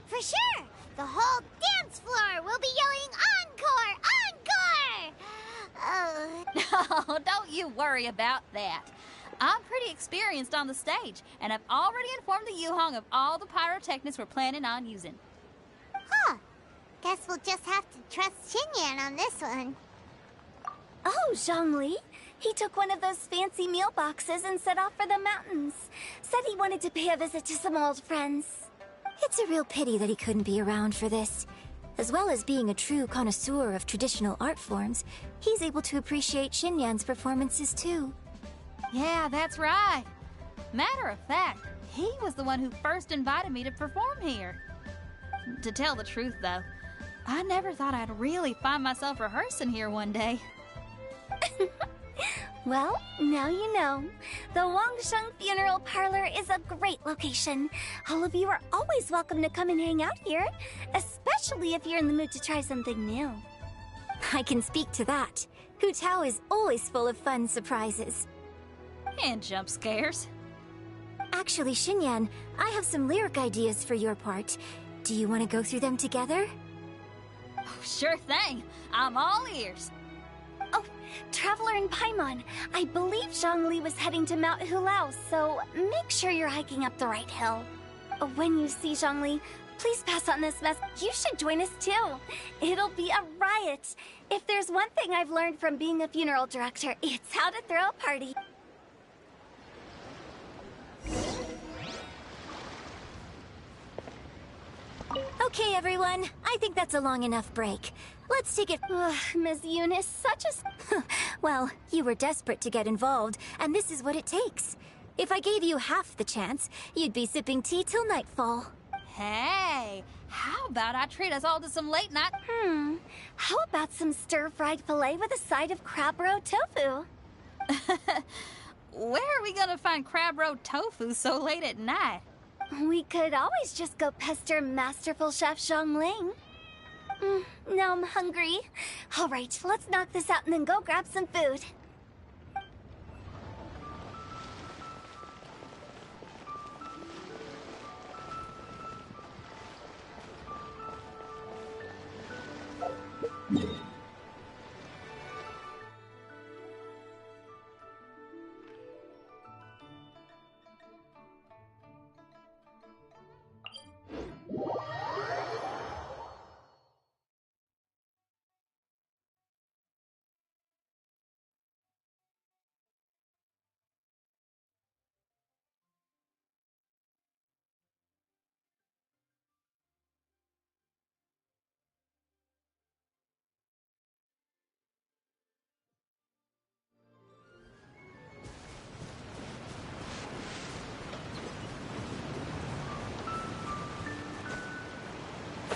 For sure! The whole dance floor will be yelling encore! Encore! Oh, don't you worry about that. I'm pretty experienced on the stage, and I've already informed the Yuhong of all the pyrotechnics we're planning on using. Huh. Guess we'll just have to trust Xinyan on this one. Oh, Zhongli. He took one of those fancy meal boxes and set off for the mountains. Said he wanted to pay a visit to some old friends. It's a real pity that he couldn't be around for this. As well as being a true connoisseur of traditional art forms, he's able to appreciate Xinyan's performances too. Yeah, that's right. Matter of fact, he was the one who first invited me to perform here. To tell the truth, though, I never thought I'd really find myself rehearsing here one day. Well, now you know. The Wangsheng Funeral Parlor is a great location. All of you are always welcome to come and hang out here, especially if you're in the mood to try something new. I can speak to that. Hu Tao is always full of fun surprises. And jump scares. Actually, Xinyan, I have some lyric ideas for your part. Do you want to go through them together? Oh, sure thing. I'm all ears. Oh, Traveler in Paimon, I believe Zhongli was heading to Mount Hulao, so make sure you're hiking up the right hill. When you see Zhongli, please pass on this message. You should join us too. It'll be a riot. If there's one thing I've learned from being a funeral director, it's how to throw a party. Okay, everyone. I think that's a long enough break. Let's take it... Ms. Eunice, such a... Well, you were desperate to get involved, and this is what it takes. If I gave you half the chance, you'd be sipping tea till nightfall. Hey, how about I treat us all to some late night... How about some stir-fried filet with a side of crab roe tofu? Where are we gonna find crab roe tofu so late at night? We could always just go pester masterful chef Zhongling. Now I'm hungry. All right, let's knock this out and then go grab some food.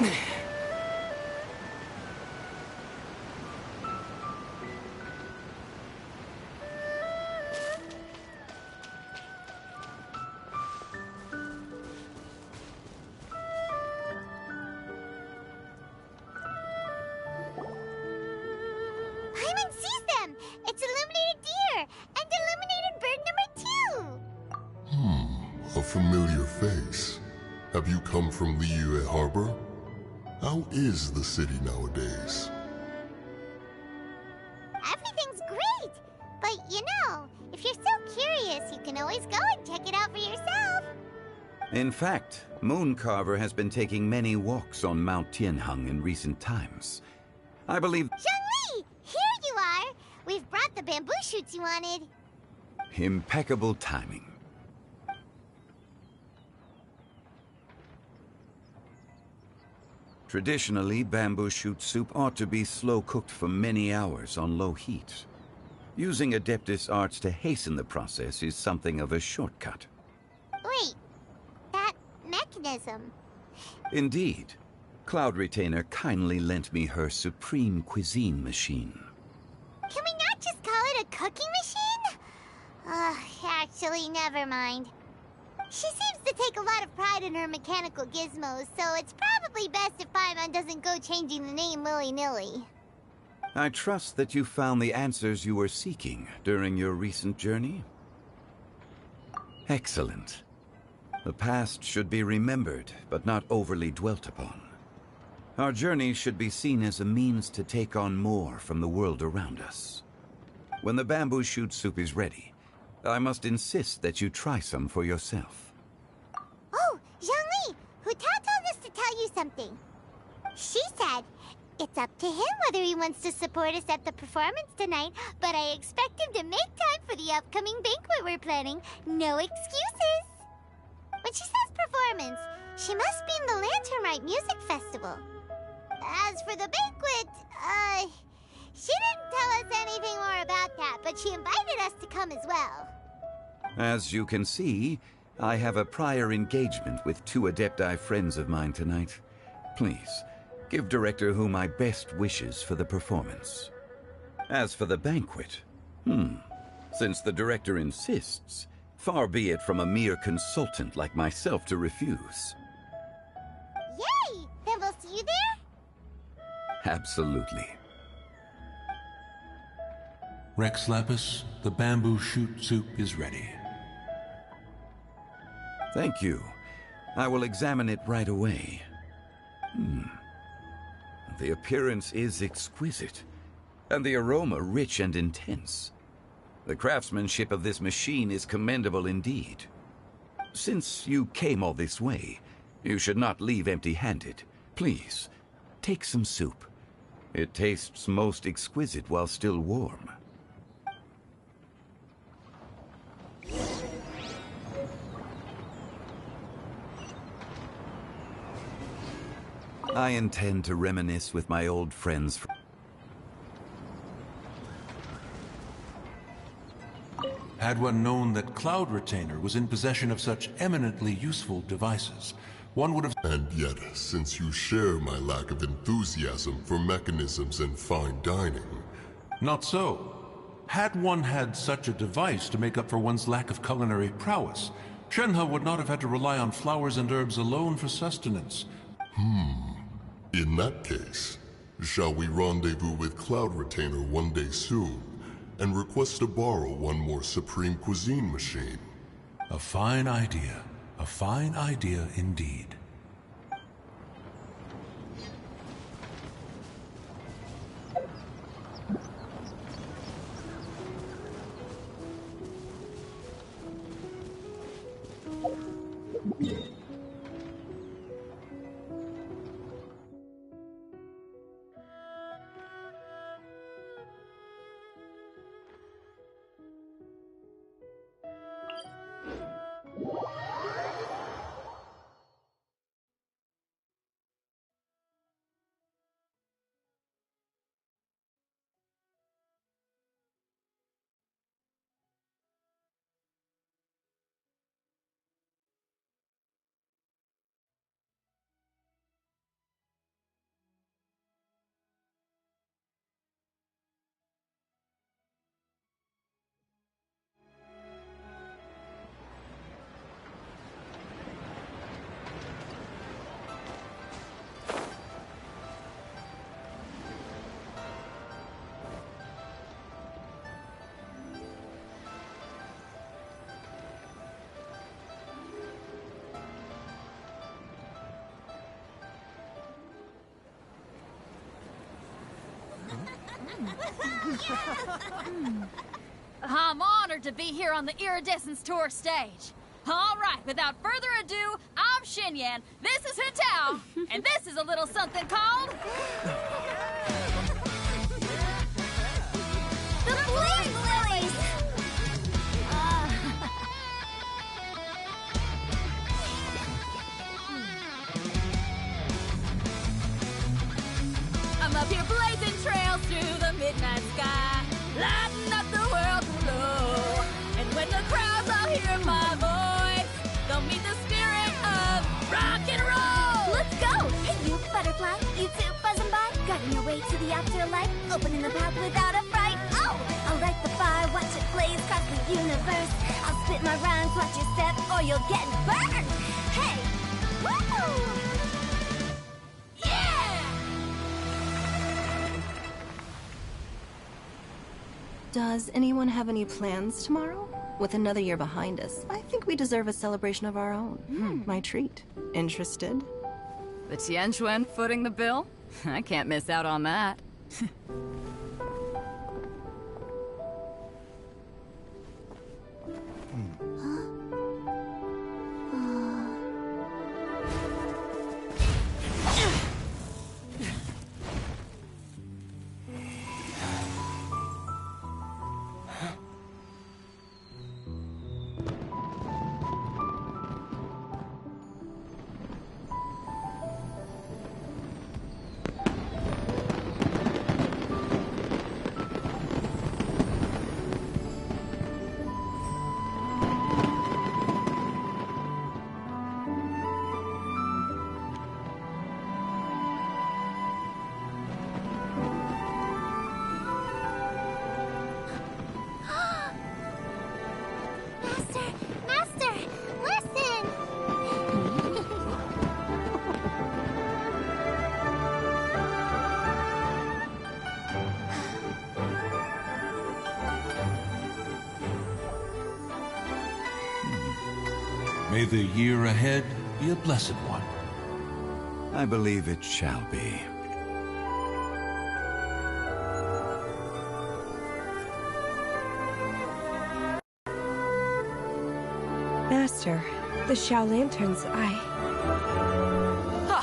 Paimon sees them! It's illuminated deer! And illuminated bird number 2! A familiar face. Have you come from Liyue Harbor? How is the city nowadays? Everything's great! But you know, if you're so curious, you can always go and check it out for yourself. In fact, Mooncarver has been taking many walks on Mount Tianheng in recent times. I believe... Zhongli! Here you are! We've brought the bamboo shoots you wanted. Impeccable timing. Traditionally, bamboo shoot soup ought to be slow-cooked for many hours on low heat. Using Adeptus arts to hasten the process is something of a shortcut. Wait, that mechanism... Indeed. Cloud Retainer kindly lent me her supreme cuisine machine. Can we not just call it a cooking machine? Actually, never mind. She seems to take a lot of pride in her mechanical gizmos, so it's probably best if Paimon doesn't go changing the name willy-nilly. I trust that you found the answers you were seeking during your recent journey? Excellent. The past should be remembered, but not overly dwelt upon. Our journey should be seen as a means to take on more from the world around us. When the bamboo shoot soup is ready, I must insist that you try some for yourself. Oh, Zhongli! Hu Tao told us to tell you something. She said, it's up to him whether he wants to support us at the performance tonight, but I expect him to make time for the upcoming banquet we're planning. No excuses! When she says performance, she must mean the Lantern Rite Music Festival. As for the banquet, she didn't tell us anything more about that, but she invited us to come as well. As you can see, I have a prior engagement with 2 Adepti friends of mine tonight. Please, give Director Hu my best wishes for the performance. As for the banquet, since the Director insists, far be it from a mere consultant like myself to refuse. Yay! Then we'll see you there? Absolutely. Rex Lapis, the bamboo shoot soup is ready. Thank you. I will examine it right away. The appearance is exquisite, and the aroma rich and intense. The craftsmanship of this machine is commendable indeed. Since you came all this way, you should not leave empty-handed. Please, take some soup. It tastes most exquisite while still warm. I intend to reminisce with my old friends. Had one known that Cloud Retainer was in possession of such eminently useful devices, one would have... And yet, since you share my lack of enthusiasm for mechanisms and fine dining... Not so. Had one had such a device to make up for one's lack of culinary prowess, Shenhe would not have had to rely on flowers and herbs alone for sustenance. In that case, shall we rendezvous with Cloud Retainer one day soon, and request to borrow one more Supreme Cuisine machine? A fine idea. A fine idea indeed. I'm honored to be here on the Iridescence Tour stage. All right, without further ado, I'm Xinyan, this is Hutao, and this is a little something called... The Bling Lilies! I'm up here blazing trails through the midnight sky, lighting up the world below. And when the crowds all hear my voice, they'll meet the spirit of rock and roll. Let's go! Hey, you butterfly, you too buzzing by, guiding your way to the afterlife, opening the path without a fright. Oh, I'll light the fire, watch it blaze across the universe. I'll spit my rhymes, watch your step, or you'll get burned. Hey, woo! Yeah! Does anyone have any plans tomorrow? With another year behind us, I think we deserve a celebration of our own. My treat. Interested? The Tianquan footing the bill? I can't miss out on that. Master, listen! May the year ahead be a blessed one. I believe it shall be. Master, the Xiao Lanterns, Ha!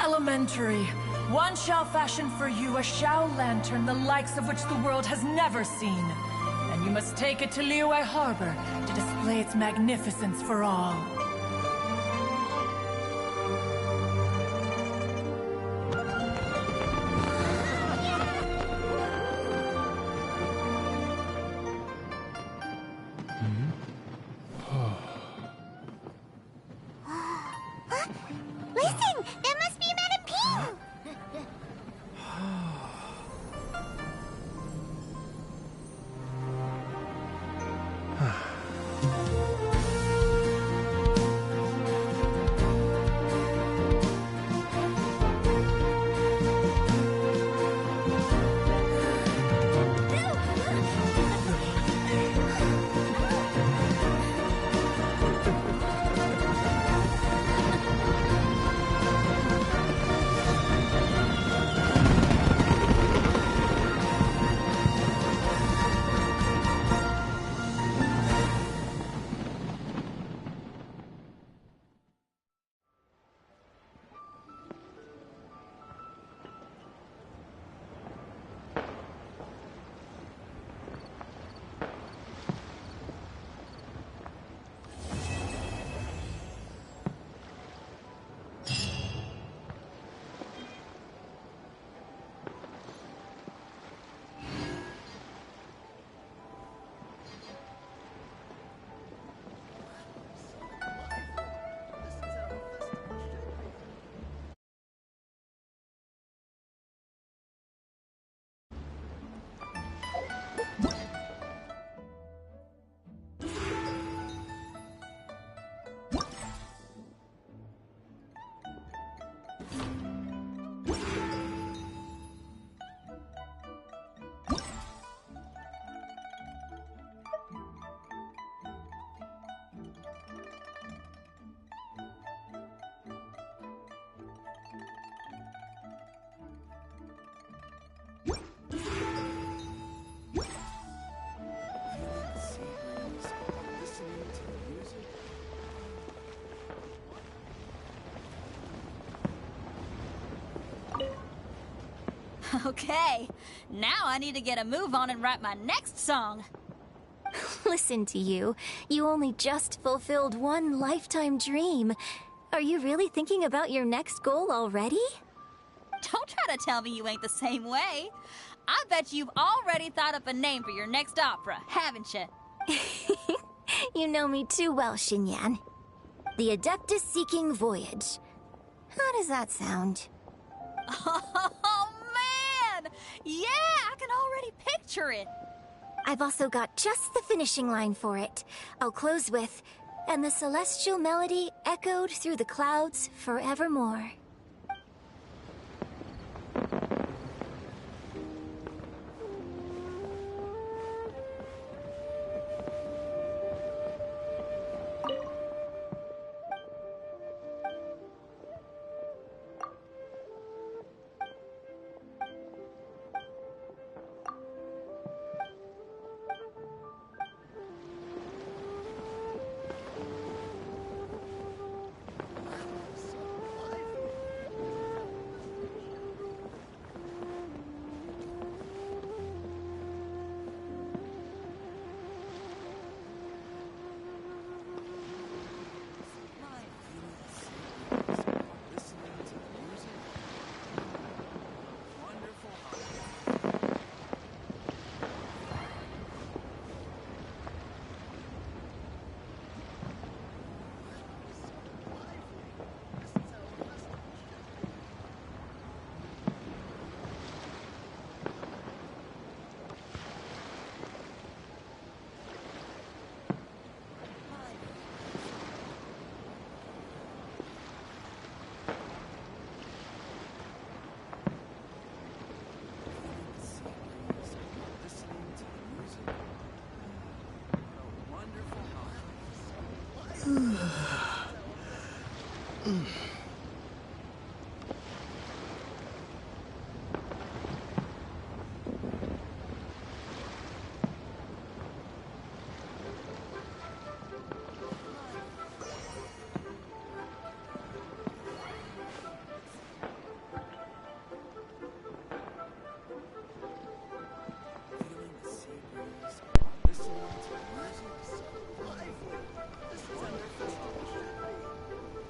Elementary. One shall fashion for you a Xiao Lantern the likes of which the world has never seen. And you must take it to Liyue Harbor to display its magnificence for all. Listen! That must be Madame Ping! Okay, now I need to get a move on and write my next song. Listen to you. You only just fulfilled one lifetime dream. Are you really thinking about your next goal already? Don't try to tell me you ain't the same way. I bet you've already thought up a name for your next opera, haven't you? You know me too well, Xinyan. The Adeptus-Seeking Voyage. How does that sound? Oh, man! Yeah, I can already picture it. I've also got just the finishing line for it. I'll close with, "And the celestial melody echoed through the clouds forevermore."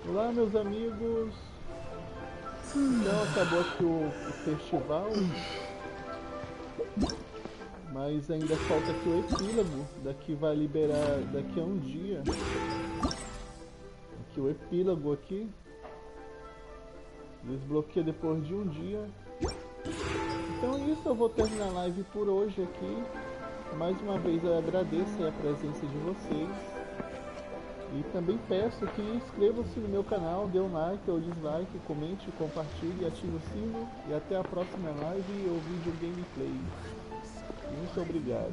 Olá, meus amigos. Então acabou aqui o festival, mas ainda falta aqui o epílogo. Daqui vai liberar daqui a um dia. Aqui o epílogo aqui. Desbloqueia depois de um dia. Então é isso, eu vou terminar a live por hoje aqui. Mais uma vez eu agradeço a presença de vocês. E também peço que inscrevam-se no meu canal, dê um like ou dislike, comente, compartilhe, ative o sino. E até a próxima live ou vídeo gameplay. Muito obrigado.